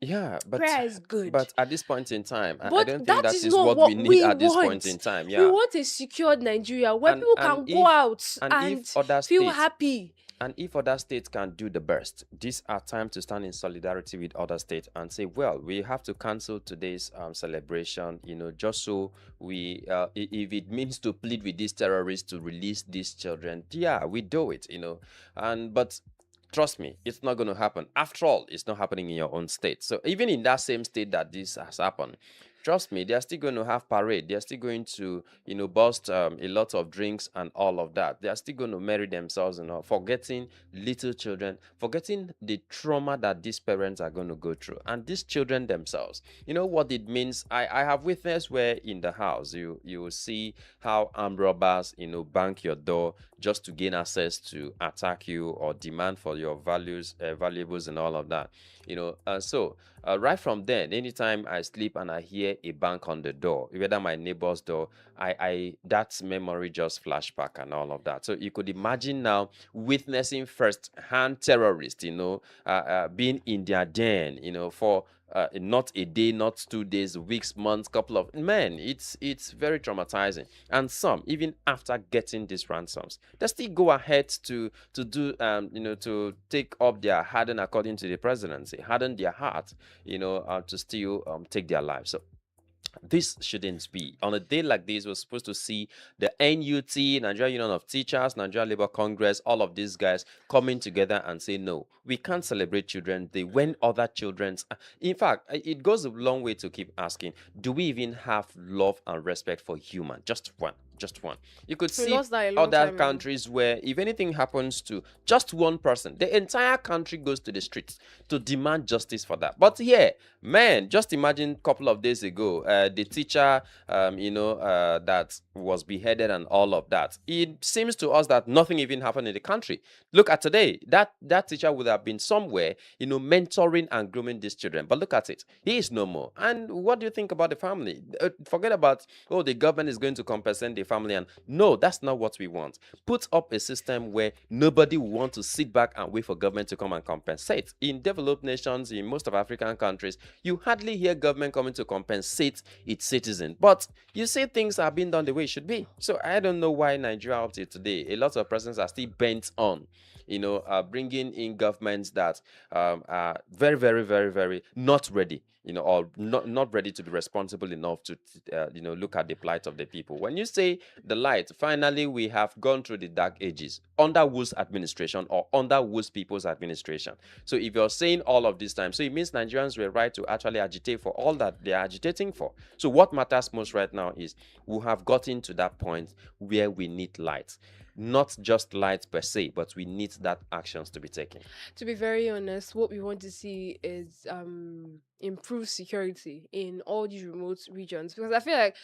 Yeah, Prayer is good. but at this point in time, I But don't think that that is is not what what we need we at this point want. in time. We Yeah. want a secured Nigeria where And people and can go if out and and if other feel states happy. and if other states can do the best, these are time to stand in solidarity with other states and say, well, we have to cancel today's celebration, just so we, if it means to plead with these terrorists to release these children, yeah, we do it, but trust me, it's not going to happen. After all, it's not happening in your own state. So even in that same state that this has happened, trust me, they're still going to have parade. They're still going to, bust a lot of drinks and all of that. They're still going to marry themselves, forgetting little children, forgetting the trauma that these parents are going to go through. And these children themselves, what it means. I have witnessed where in the house, you will see how armed robbers, bank your door just to gain access to attack you or demand for your valuables and all of that. So right from then, anytime I sleep and I hear a bang on the door, whether my neighbor's door, I that memory just flashback and all of that. So you could imagine now witnessing first-hand terrorists, being in their den, for not a day, not 2 days, weeks, months, couple of men. It's very traumatizing. And some, even after getting these ransoms, they still go ahead to do to take up their harden, according to the presidency, harden their heart, to still take their lives. So This shouldn't be. On a day like this, we're supposed to see the NUT, Nigeria Union of Teachers, Nigeria Labour Congress, all of these guys coming together and say, no, we can't celebrate Children's Day when other children's. In fact, it goes a long way to keep asking, do we even have love and respect for human? Just one. Just one. You could We see lost that a long other time ago. countries where if anything happens to just one person, the entire country goes to the streets to demand justice for that. But here, man, just imagine a couple of days ago, the teacher, that was beheaded and all of that. It seems to us that nothing even happened in the country. Look at today. That teacher would have been somewhere, mentoring and grooming these children. But look at it. He is no more. And what do you think about the family? Forget about, oh, the government is going to compensate the family. And no, that's not what we want. Put up a system where nobody will want to sit back and wait for government to come and compensate. In developed nations, in most of African countries, you hardly hear government coming to compensate its citizens. But you say things are being done the way it should be. So I don't know why Nigeria up to today, a lot of persons are still bent on, bringing in governments that are very, very, very, very not ready, or not ready to be responsible enough to, look at the plight of the people. When you say the light, finally we have gone through the dark ages under whose administration or under whose people's administration. So if you're saying all of this time, so it means Nigerians were right to actually agitate for all that they are agitating for. So what matters most right now is we have gotten to that point where we need light. Not just light per se, but we need that actions to be taken. To be very honest, what we want to see is improved security in all these remote regions, because I feel like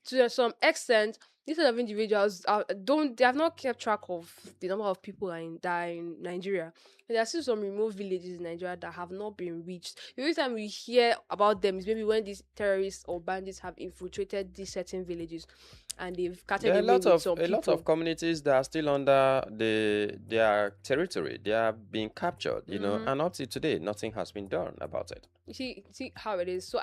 to some extent these sort of individuals don't they have not kept track of the number of people that are in Nigeria. There are still some remote villages in Nigeria that have not been reached. The only time we hear about them is maybe when these terrorists or bandits have infiltrated these certain villages and they've There carted are away with some a lot of people. communities that are still under their territory. They are being captured, Mm-hmm. and up to today, nothing has been done about it. You see how it is. So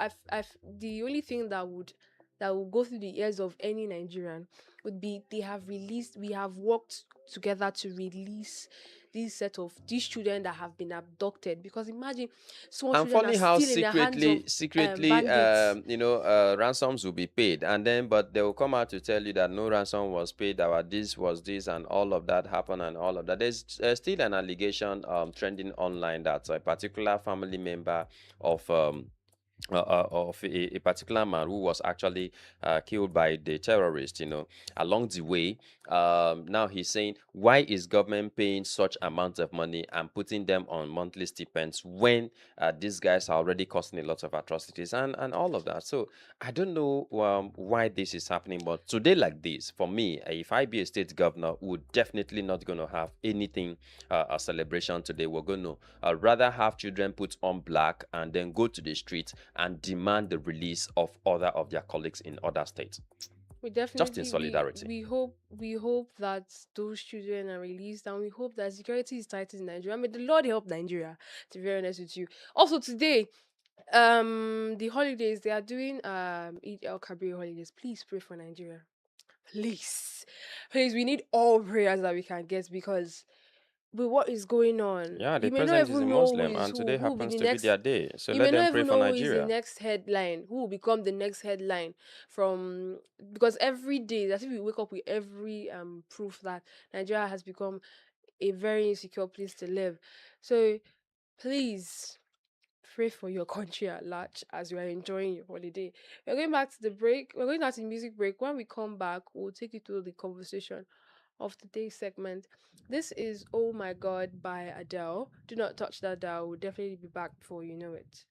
the only thing that will go through the ears of any Nigerian would be we have worked together to release this set of these children that have been abducted. Because imagine small And children are funny how still in the hands of secretly, bandits. ransoms will be paid, and then but they will come out to tell you that no ransom was paid, that this was this, and all of that happened, and all of that. There's still an allegation trending online that a particular family member of of a particular man who was actually killed by the terrorist, along the way. Now he's saying, why is government paying such amount of money and putting them on monthly stipends when these guys are already causing a lot of atrocities and all of that? So I don't know why this is happening, but today like this, for me, if I be a state governor, would definitely not going to have anything a celebration today. We're going to rather have children put on black and then go to the street and demand the release of other of their colleagues in other states, We just in definitely solidarity. we hope that those children are released, and we hope that security is tight in Nigeria. May the Lord help Nigeria, to be very honest with you. Also today, the holidays they are doing Eid El Kabir holidays. Please pray for Nigeria. Please. Please, we need all prayers that we can get, because with what is going on, Yeah, the you may not president is a even know Muslim, and today who will be happens the to be next. their day. So You let may them not pray even for know who is the Nigeria. next headline, who will become the next headline from, because every day that's if we wake up with every proof that Nigeria has become a very insecure place to live. So please pray for your country at large as you are enjoying your holiday. We're going back to the break. We're going back to the music break. When we come back, we'll take you through the conversation of today's segment. This is Oh My God by Adele. Do not touch that dial. We'll definitely be back before you know it.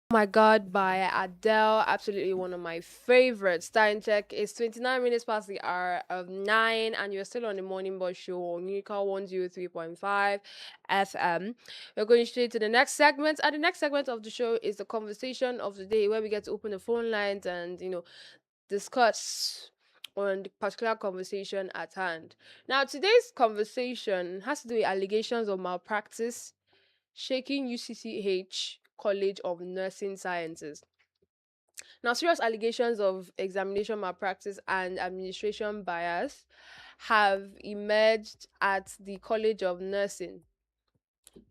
My God by Adele. Absolutely one of my favorites. Time check is 29 minutes past the hour of 9, and you're still on the morning bus show on UNICAL 103.5 FM. We're going straight to the next segment, and the next segment of the show is the conversation of the day, where we get to open the phone lines and, discuss on the particular conversation at hand. Now, today's conversation has to do with allegations of malpractice shaking UCCH College of Nursing Sciences. Now, serious allegations of examination malpractice and administration bias have emerged at the College of Nursing,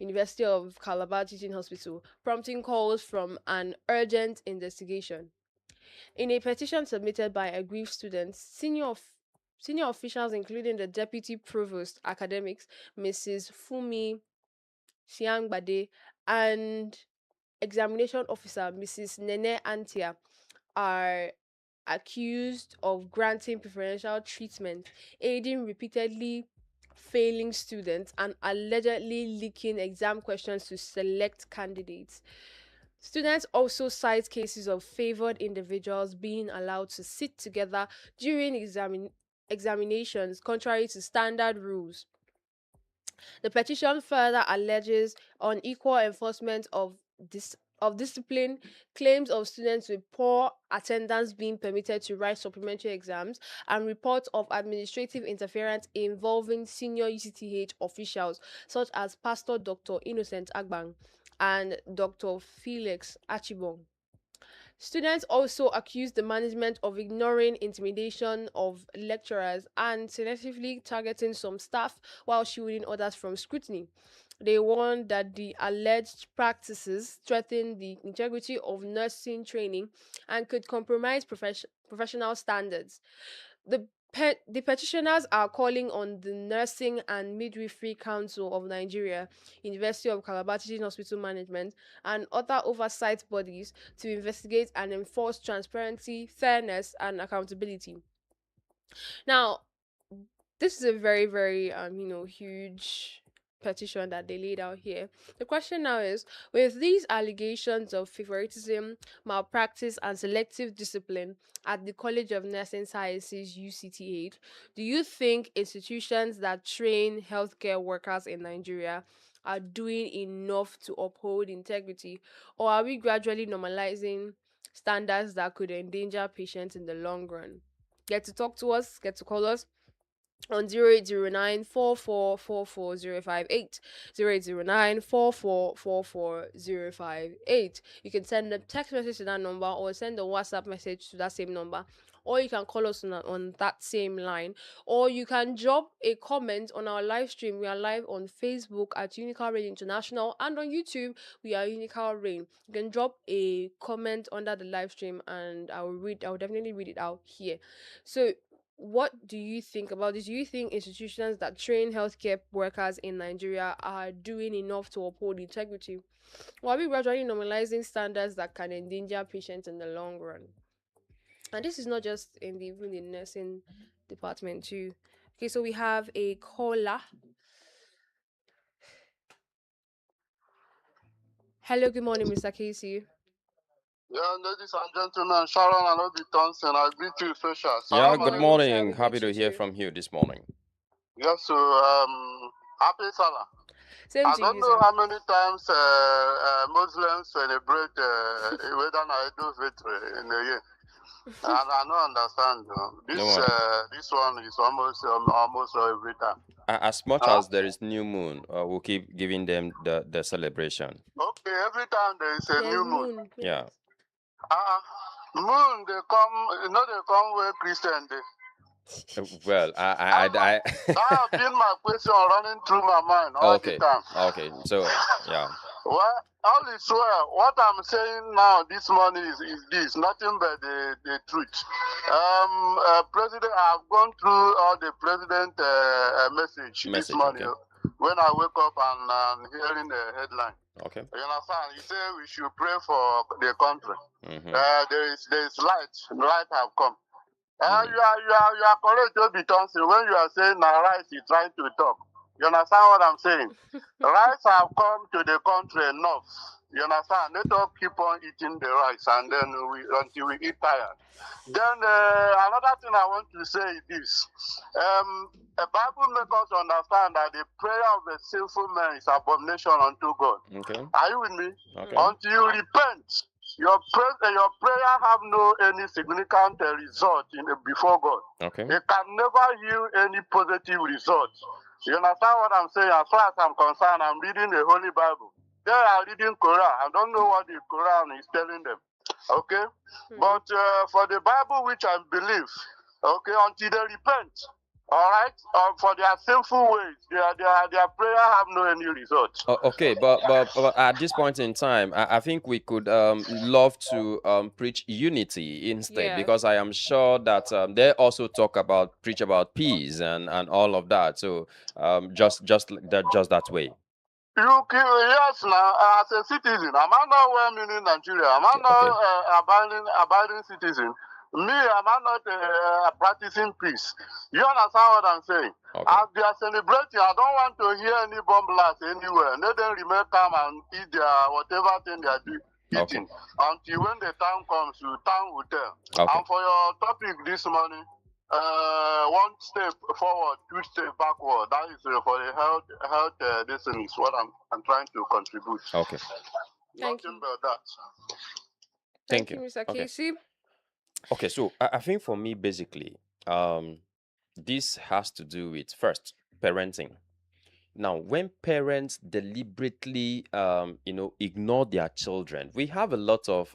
University of Calabar Teaching Hospital, prompting calls from an urgent investigation. In a petition submitted by aggrieved students, senior officials, including the Deputy Provost Academics, Mrs. Fumi Xiangbade, and examination officer Mrs. Nene Antia, are accused of granting preferential treatment, aiding repeatedly failing students, and allegedly leaking exam questions to select candidates. Students also cite cases of favored individuals being allowed to sit together during examinations contrary to standard rules. The petition further alleges unequal enforcement of discipline, claims of students with poor attendance being permitted to write supplementary exams, and reports of administrative interference involving senior UCTH officials such as Pastor Dr. Innocent Agbang and Dr. Felix Achibong. Students also accused the management of ignoring intimidation of lecturers and selectively targeting some staff while shielding others from scrutiny. They warned that the alleged practices threaten the integrity of nursing training and could compromise professional standards. The petitioners are calling on the Nursing and Midwifery Council of Nigeria, University of Calabar Teaching Hospital Management, and other oversight bodies to investigate and enforce transparency, fairness, and accountability. Now, this is a very, very huge petition that they laid out here. The question now is, with these allegations of favoritism, malpractice, and selective discipline at the College of Nursing Sciences UCTH, do you think institutions that train healthcare workers in Nigeria are doing enough to uphold integrity, or are we gradually normalizing standards that could endanger patients in the long run? Get to talk to us, get to call us on 0809 4444 0809 4444 You can send a text message to that number or send a WhatsApp message to that same number, or you can call us on that same line, or you can drop a comment on our live stream. We are live on Facebook at UNICAL Radio International, and on YouTube we are UNICAL Rain. You can drop a comment under the live stream and I will definitely read it out here. So what do you think about this? Do you think institutions that train healthcare workers in Nigeria are doing enough to uphold integrity? Or are we gradually normalizing standards that can endanger patients in the long run? And this is not just in the even the nursing department too. Okay, so we have a caller. Hello, good morning, Mr. Casey. Yeah, ladies and gentlemen, Sharon and Obi Thompson, I greet you special. Yeah, Salam good alaikum. morning. Sir, Happy to we hear greet you from you this morning. Yes, so happy Salah. Same I to don't you, know sir. how many times Muslims celebrate whether Naidu victory in a year. And I don't understand. This one is almost every time. As much as there is new moon, we'll keep giving them the celebration. Okay, every time there is a There's new moon. moon. Yeah. Moon, they come where Christian day. Well, That have been my question running through my mind all the time. Okay. So, yeah. Well, all is well. What I'm saying now this morning is this, nothing but the truth. President, I've gone through all the president message this morning. Okay. When I wake up and hearing the headline. Okay. You understand? He said we should pray for the country. Mm-hmm. There is light have come. You are correct, Obi Thompson, when you are saying that rice is trying to talk. You understand what I'm saying? Rice have come to the country enough. You understand? Let us keep on eating the rice and then until we eat tired. Then another thing I want to say is this. The Bible makes us understand that the prayer of a sinful man is abomination unto God. Okay. Are you with me? Okay. Until you repent, your prayer have no any significant result before God. Okay. It can never yield any positive result. You understand what I'm saying? As far as I'm concerned, I'm reading the Holy Bible. They are reading Quran. I don't know what the Quran is telling them. Okay? But for the Bible which I believe, okay, until they repent, all right, for their sinful ways, their prayer have no any result. Okay, but at this point in time, I think we could love to preach unity instead, Yes. because I am sure that they also preach about peace and all of that. So just that way. Yes, now, as a citizen, am I not well meaning Nigeria? Am I not abiding citizen? Me, am I not practicing peace? You understand what I'm saying? Okay. As they are celebrating, I don't want to hear any bomb blast anywhere. Let them remain calm and eat their whatever thing they are eating. Until when the time comes, time will tell. Okay. And for your topic this morning, one step forward, two steps backward. That is for the health. This is what I'm trying to contribute. Okay. Thank Nothing you. but that. Thank you, Mr. Okay. Casey. Okay, so I think for me, basically, this has to do with, first, parenting. Now, when parents deliberately, ignore their children, we have a lot of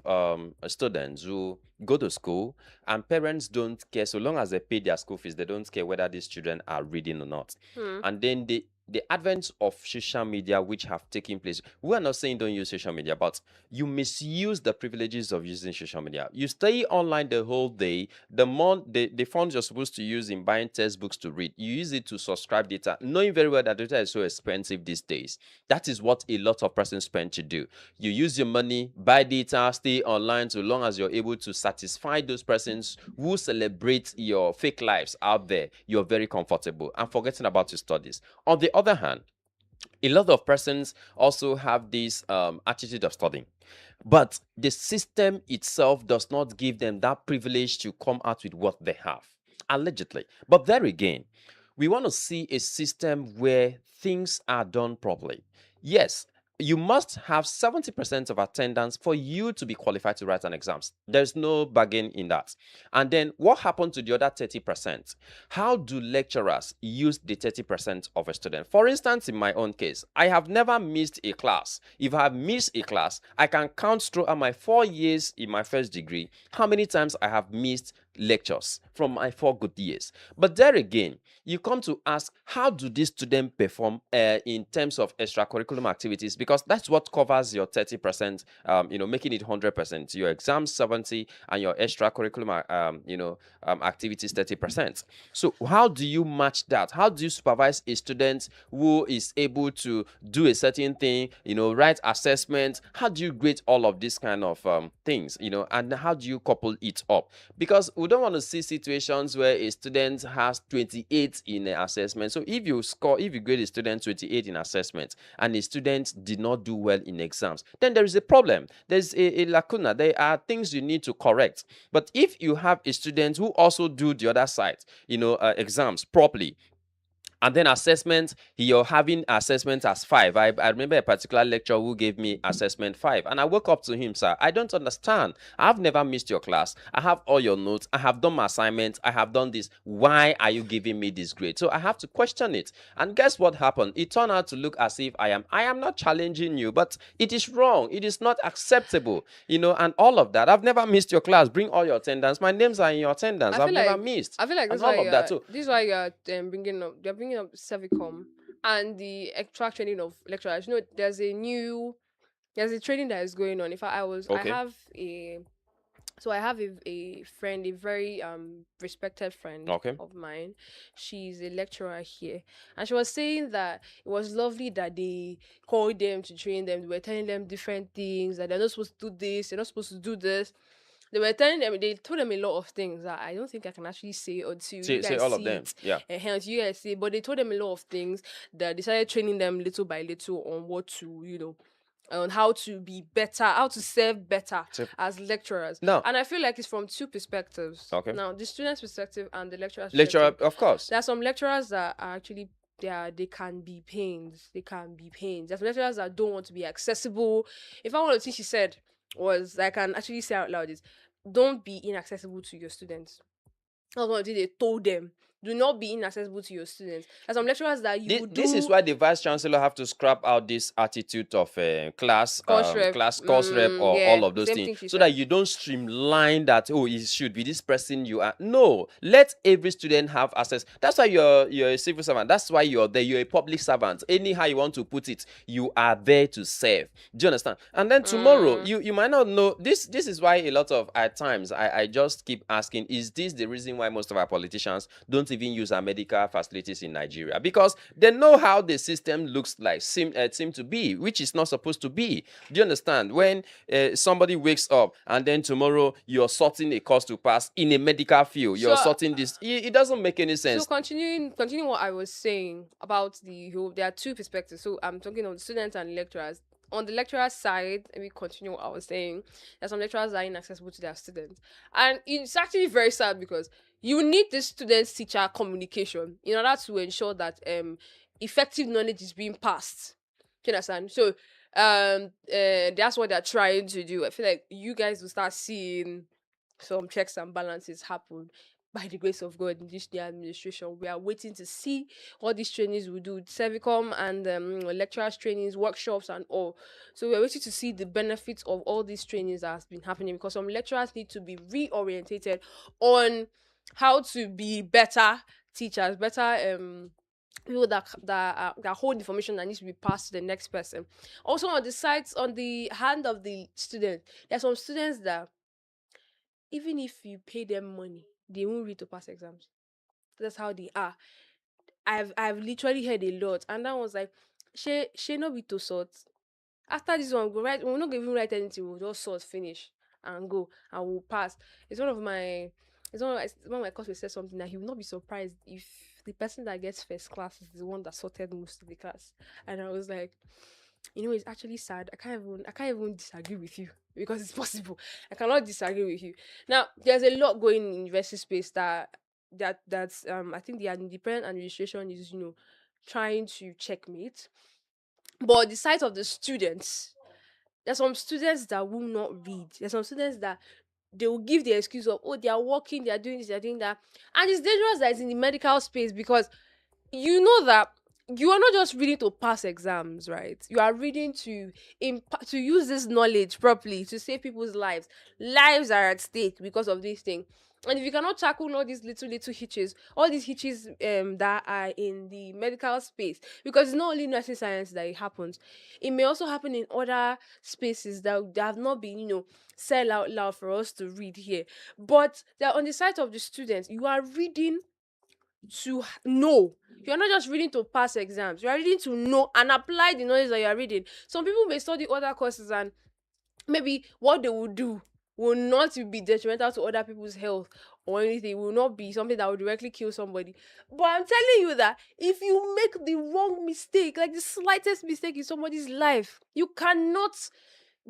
students who go to school and parents don't care. So long as they pay their school fees, they don't care whether these children are reading or not. And then the advent of social media, which have taken place, we are not saying don't use social media, but you misuse the privileges of using social media. You stay online the whole day. The funds you're supposed to use in buying textbooks to read, you use it to subscribe data, knowing very well that data is so expensive these days. That is what a lot of persons spend to do. You use your money, buy data, stay online so long as you're able to satisfy those persons who celebrate your fake lives out there. You're very comfortable and forgetting about your studies. On the other hand, a lot of persons also have this attitude of studying, but the system itself does not give them that privilege to come out with what they have, allegedly. But there again, we want to see a system where things are done properly. Yes, you must have 70% of attendance for you to be qualified to write an exams. There's no bargain in that. And then what happened to the other 30%? How do lecturers use the 30% of a student? For instance, in my own case, I have never missed a class. If I have missed a class, I can count throughout my 4 years in my first degree how many times I have missed lectures from my 4 good years. But there again, you come to ask, how do these students perform in terms of extracurriculum activities? Because that's what covers your 30%, making it 100%. Your exams 70 and your extracurriculum, activities 30%. So how do you match that? How do you supervise a student who is able to do a certain thing, write assessments? How do you grade all of these kind of things, and how do you couple it up? Because we don't want to see situations where a student has 28 in an assessment. So if you grade a student 28 in assessment and a student did not do well in exams, then there is a problem. There's a lacuna. There are things you need to correct. But if you have a student who also do the other side, exams properly, and then assessment, you're having assessment as 5. I remember a particular lecturer who gave me assessment 5. And I woke up to him, sir, I don't understand. I've never missed your class. I have all your notes. I have done my assignments. I have done this. Why are you giving me this grade? So I have to question it. And guess what happened? It turned out to look as if I am not challenging you, but it is wrong. It is not acceptable, and all of that. I've never missed your class. Bring all your attendance. My names are in your attendance. I've never missed. I feel like this is why you're bringing up Servicom and the extra training of lecturers. There's a training that is going on. Okay. I have a friend, a very respected friend of mine. She's a lecturer here, and she was saying that it was lovely that they called them to train them. They were telling them different things, that they're not supposed to do this, they're not supposed to do this. They told them a lot of things that I don't think I can actually say until you guys say all see of them. it. Yeah. And hence you guys see, but they told them a lot of things that they started training them little by little on what to, on how to be better, how to serve better So as lecturers. now, And I feel like it's from two perspectives. okay, Now, the student's perspective and the lecturer's lecturer, perspective. of course. There are some lecturers that are actually they can be pains. They can be pains. There's some lecturers that don't want to be accessible. In fact, one of the things she said was, I can actually say out loud, is don't be inaccessible to your students. That's what they told them. Do not be inaccessible to your students. There's some lecturers that you would This is do why the vice chancellor have to scrap out this attitude of course rep. class course rep or Yeah, all of those same things, thing she so said. that you don't streamline that. Oh, it should be this person you are. No, let every student have access. That's why you're a civil servant. That's why you're there. You're a public servant. Anyhow you want to put it, you are there to serve. Do you understand? And then tomorrow you might not know this. This is why a lot of at times I just keep asking, is this the reason why most of our politicians don't even use our medical facilities in Nigeria? Because they know how the system looks like, seem to be, which is not supposed to be. Do you understand? When somebody wakes up and then tomorrow you're sorting a course to pass in a medical field, you're So, sorting this. It doesn't make any sense. So continuing what I was saying about the whole, there are two perspectives. So I'm talking of the students and lecturers. On the lecturer side, let me continue what I was saying. There's some lecturers that are inaccessible to their students, and it's actually very sad because you need this student-teacher communication in order to ensure that effective knowledge is being passed. Do you understand? So that's what they're trying to do. I feel like you guys will start seeing some checks and balances happen by the grace of God in this new administration. We are waiting to see what these trainings will do, Servicom and lecturers trainings, workshops and all. So we're waiting to see the benefits of all these trainings that has been happening, because some lecturers need to be reorientated on how to be better teachers, better people that hold information that needs to be passed to the next person. Also, on the sides, on the hand of the student, there are some students that even if you pay them money, they won't read to pass exams. That's how they are. I've literally heard a lot, and that was like, she no be to sort. After this one, go write. We're not even write anything. We'll just sort, finish, and go, and we'll pass. It's one of my. It's one of my courses said something that he will not be surprised if the person that gets first class is the one that sorted most of the class. And I was like, it's actually sad. I can't even disagree with you because it's possible. I cannot disagree with you. Now, there's a lot going in university space that's I think the independent administration is trying to checkmate. But the side of the students, there's some students that will not read. There's some students that they will give the excuse of, oh, they are working, they are doing this, they are doing that. And it's dangerous that it's in the medical space, because you know that you are not just reading to pass exams, right? You are reading to to use this knowledge properly to save people's lives. Lives are at stake because of this thing. And if you cannot tackle all these little hitches, all these hitches that are in the medical space, because it's not only nursing science that it happens, it may also happen in other spaces that have not been, said out loud for us to read here. But they're on the side of the students. You are reading to know. You're not just reading to pass exams. You're reading to know and apply the knowledge that you're reading. Some people may study other courses, and maybe what they will do will not be detrimental to other people's health or anything. It will not be something that will directly kill somebody. But I'm telling you that if you make the wrong mistake, like the slightest mistake in somebody's life, you cannot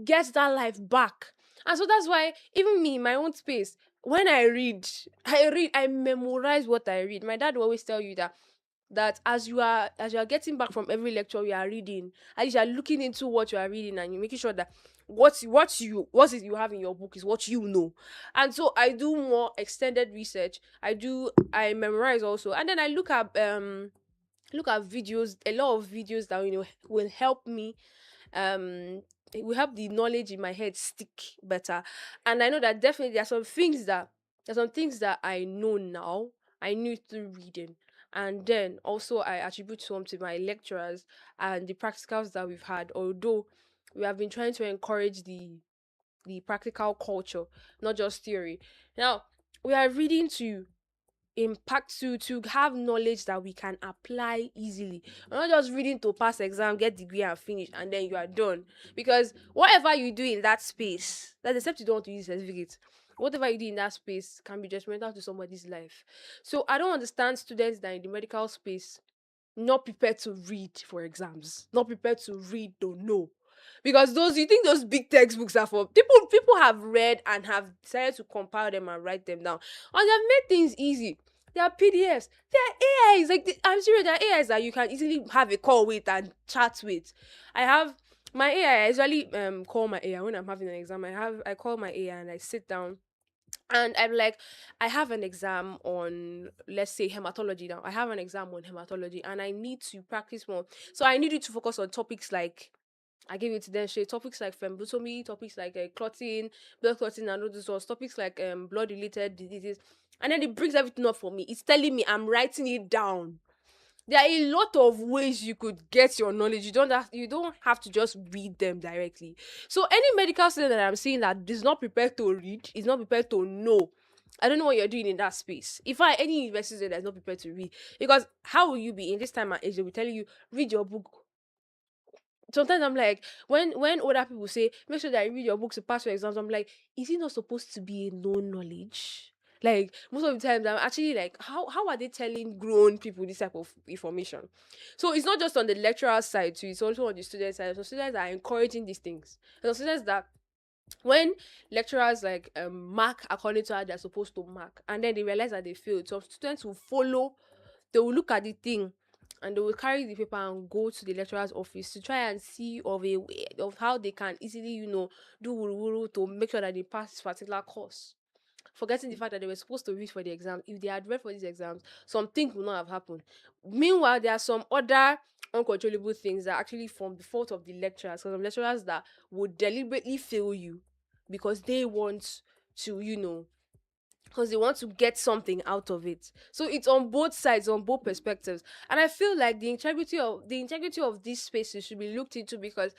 get that life back. And so that's why even me, in my own space, when I memorize what I read. My dad will always tell you that as you are getting back from every lecture you are reading, at least you are looking into what you are reading, and you're making sure that what it you have in your book is what you know. And so I do more extended research. I memorize also, and then I look at videos, a lot of videos that will help me, um it will help the knowledge in my head stick better. And I know that definitely there's some things that I know now, I knew through reading. And then also I attribute some to my lecturers and the practicals that we've had, although we have been trying to encourage the practical culture, not just theory. Now, we are reading to impact, to have knowledge that we can apply easily. We're not just reading to pass exam, get degree and finish, and then you are done. Because whatever you do in that space, that except you don't want to use a certificate, whatever you do in that space can be detrimental to somebody's life. So I don't understand students that are in the medical space not prepared to read for exams, not prepared to read to know. Because those, you think those big textbooks are for people have read and have decided to compile them and write them down, and they've made things easy. There are PDFs, there are AIs, like I'm serious, there are AIs that you can easily have a call with and chat with. I have my AI. I usually call my AI when I'm having an exam. I call my AI and I sit down and I'm like, I have an exam on, let's say, hematology now. I have an exam on hematology and I need to practice more. So I need you to focus on topics like, I give it to them, share topics like phenotomy, topics like clotting, blood clotting, and all those sorts, topics like blood related diseases. And then it brings everything up for me. It's telling me I'm writing it down. There are a lot of ways you could get your knowledge. You don't have to just read them directly. So any medical student that I'm seeing that is not prepared to read, is not prepared to know, I don't know what you're doing in that space. If I any university student that's not prepared to read, because how will you be in this time and age? They will tell you read your book. Sometimes I'm like, when other people say make sure that you read your books to pass your exams, I'm like, is it not supposed to be a known knowledge? Like most of the times I'm actually like, how are they telling grown people this type of information? So it's not just on the lecturer side too, it's also on the student side. So students are encouraging these things. So students that when lecturers like mark according to how they're supposed to mark and then they realize that they failed, so students will follow, they will look at the thing and they will carry the paper and go to the lecturer's office to try and see of a way of how they can easily, do wuru wuru to make sure that they pass this particular course, forgetting the fact that they were supposed to read for the exam. If they had read for these exams, some things would not have happened. Meanwhile, there are some other uncontrollable things that actually from the fault of the lecturers. Because some lecturers that would deliberately fail you because they want to, because they want to get something out of it. So it's on both sides, on both perspectives. And I feel like the integrity of these spaces should be looked into, because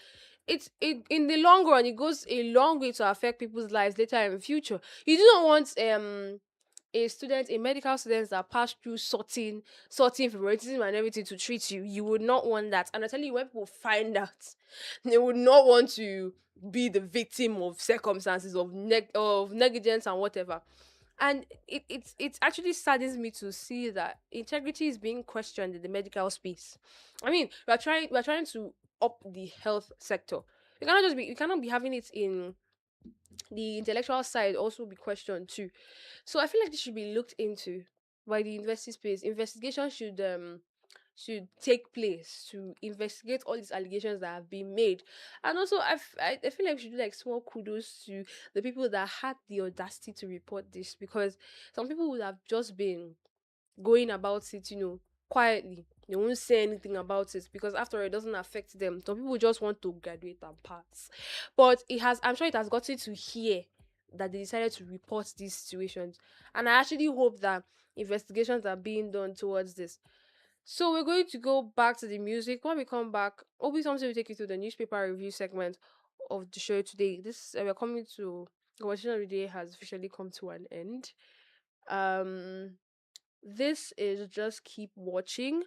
in the long run it goes a long way to affect people's lives later in the future. You do not want a medical student that passed through sorting favoritism and everything to treat you. You would not want that. And I tell you, when people find out, they would not want to be the victim of circumstances of negligence and whatever. And it actually saddens me to see that integrity is being questioned in the medical space. I mean, we're trying to up the health sector. We cannot be having it in the intellectual side also be questioned too. So I feel like this should be looked into by the university space. Investigation should take place to investigate all these allegations that have been made. And also I feel like we should do like small kudos to the people that had the audacity to report this, because some people would have just been going about it, quietly. They won't say anything about it because after all, it doesn't affect them. Some people just want to graduate and pass. But I'm sure it has gotten to here that they decided to report these situations. And I actually hope that investigations are being done towards this. So we're going to go back to the music. When we come back, Obi Thompson will take you through the newspaper review segment of the show today. This we're coming to conversation of the day has officially come to an end. Um, this is just keep watching.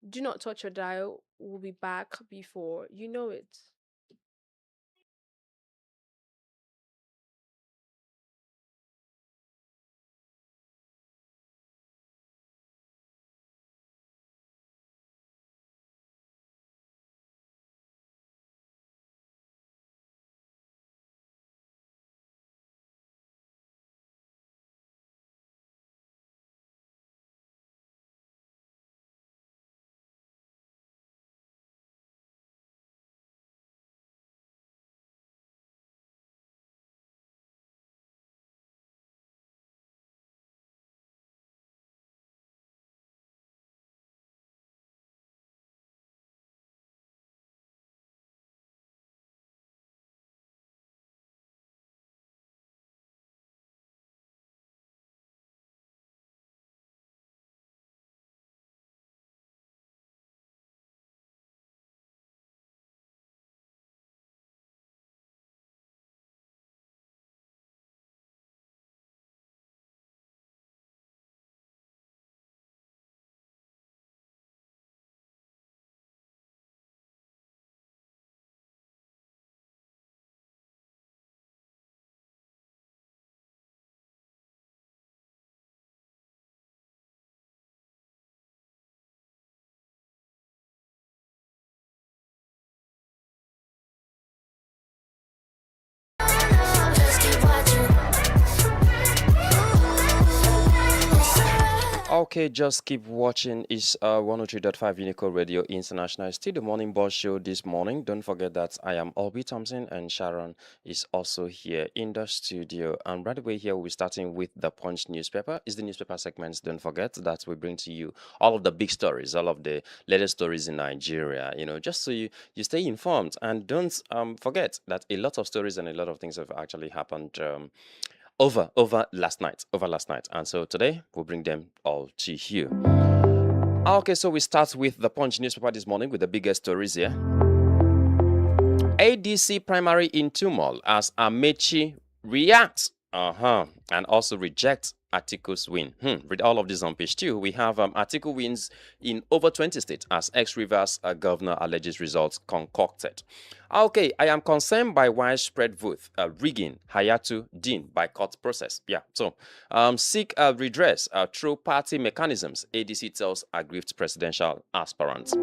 Do not touch your dial. We'll be back before you know it. Okay, just keep watching. It's 103.5 UNICAL Radio International. It's still the morning boss show this morning. Don't forget that I am Olby Thompson and Sharon is also here in the studio. And right away here, we're starting with the Punch newspaper. It's the newspaper segments. Don't forget that we bring to you all of the big stories, all of the latest stories in Nigeria, just so you stay informed. And don't forget that a lot of stories and a lot of things have actually happened. Over last night, and so today we'll bring them all to you. Okay, so we start with the Punch newspaper this morning with the biggest stories here. ADC primary in turmoil as Amechi reacts and also rejects Atiku's win. Read all of this on page 2. We have Atiku wins in over 20 states as ex-Rivers governor alleges results concocted. Okay, I am concerned by widespread vote rigging Hayatu Dean by court process. Yeah, so seek redress through party mechanisms, ADC tells aggrieved presidential aspirants.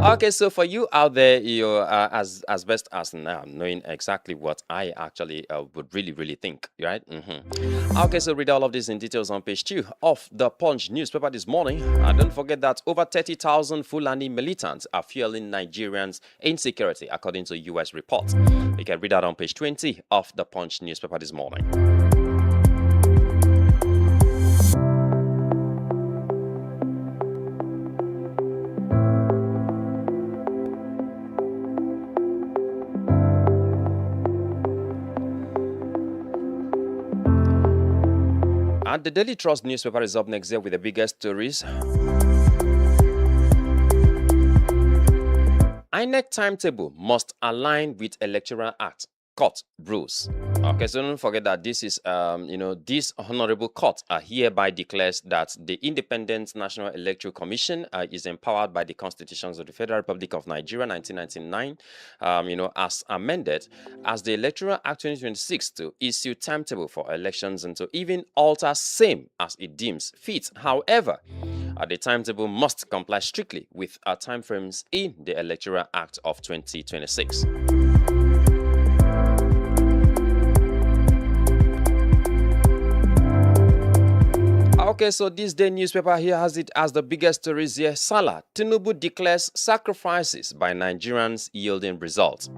Okay, so for you out there, you as best as now knowing exactly what I actually would really think, right? Okay, so read all of this in details on page 2 of the Punch newspaper this morning. And don't forget that over 30,000 Fulani militants are fueling Nigerians' insecurity, according to U.S. report. You can read that on page 20 of the Punch newspaper this morning. And the Daily Trust newspaper is up next here with the biggest stories. INEC timetable must align with Electoral Act. Court rules. Okay, so don't forget that this is, this honorable court hereby declares that the Independent National Electoral Commission is empowered by the constitutions of the Federal Republic of Nigeria, 1999, as amended, as the Electoral Act 2026 to issue timetable for elections and to even alter same as it deems fit. However, the timetable must comply strictly with timeframes in the Electoral Act of 2026. Okay, so this day newspaper here has it as the biggest stories here. Salah, Tinubu declares sacrifices by Nigerians yielding results.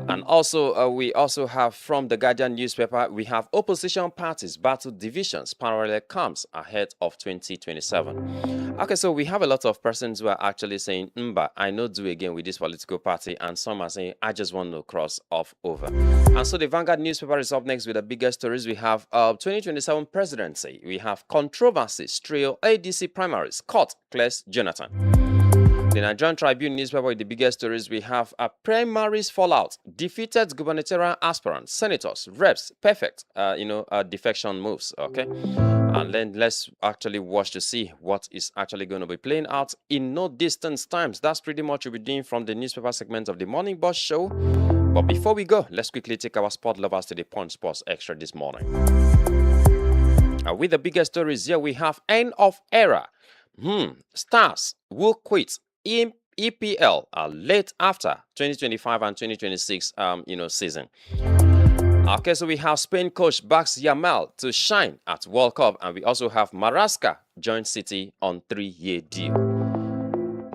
And also, we also have from the Guardian newspaper, we have opposition parties battle divisions, parallel camps ahead of 2027. Okay, so we have a lot of persons who are actually saying, I know do again with this political party, and some are saying, I just want to cross off over. And so the Vanguard newspaper is up next with the biggest stories. We have 2027 presidency. We have controversies, trio ADC primaries, court clears Jonathan. The Nigerian Tribune newspaper with the biggest stories, we have a primaries fallout, defeated gubernatorial aspirants, senators, reps, perfect, defection moves, okay? And then let's actually watch to see what is actually going to be playing out in no distant times. That's pretty much what we're doing from the newspaper segment of the Morning Boss Show. But before we go, let's quickly take our sport lovers to the Punch Sports Extra this morning. With the biggest stories here, we have end of era. Stars will quit EPL late after 2025 and 2026 season. Okay, so we have Spain coach backs Yamal to shine at World Cup, and we also have Marasca join City on 3-year deal.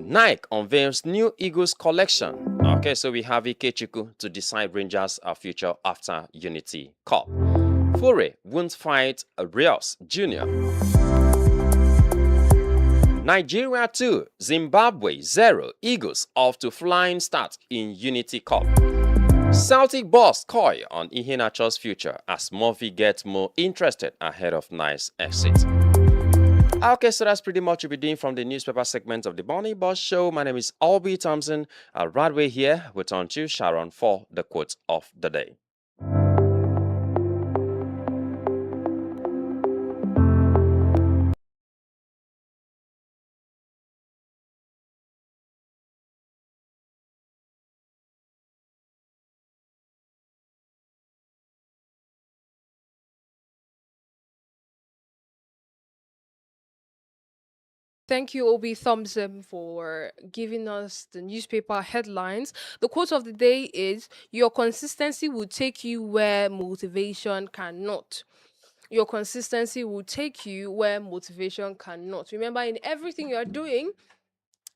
Nike unveils new Eagles collection. Okay, so we have Ikechukwu to decide Rangers' future after Unity Cup. Fure won't fight Rios Jr. Nigeria 2, Zimbabwe 0, Eagles off to flying start in Unity Cup. Celtic boss coy on Iheanacho's future as Murphy gets more interested ahead of Nice exit. Okay, so that's pretty much what we're doing from the newspaper segment of the Bonnie Boss Show. My name is Olby Thompson. Right way here, we'll turn to Sharon for the quote of the day. Thank you, Obi Thompson, for giving us the newspaper headlines. The quote of the day is: Your consistency will take you where motivation cannot. your consistency will take you where motivation cannot. Remember, in everything you're doing,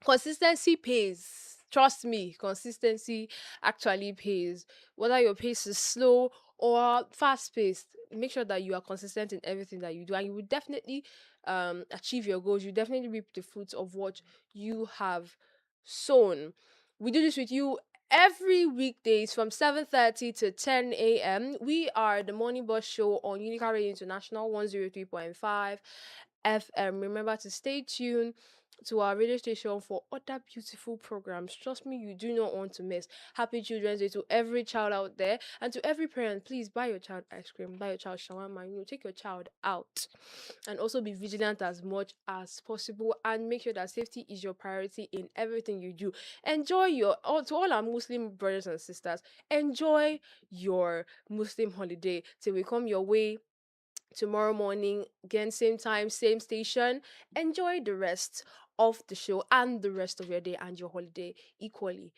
consistency pays. Trust me, consistency actually pays. Whether your pace is slow or fast paced, make sure that you are consistent in everything that you do, and you will definitely achieve your goals. You definitely reap the fruits of what you have sown. We do this with you every weekdays from 7:30 to 10 a.m. We are the Morning Bus Show on UNICAL Radio International 103.5 FM. Remember to stay tuned to our radio station for other beautiful programs. Trust me, you do not want to miss. Happy Children's Day to every child out there, and to every parent. Please buy your child ice cream, buy your child shawarma. Take your child out, and also be vigilant as much as possible, and make sure that safety is your priority in everything you do. Enjoy to all our Muslim brothers and sisters. Enjoy your Muslim holiday till we come your way tomorrow morning. Again, same time, same station. Enjoy the rest of the show and the rest of your day and your holiday equally.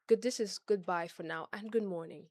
Good. This is goodbye for now and good morning.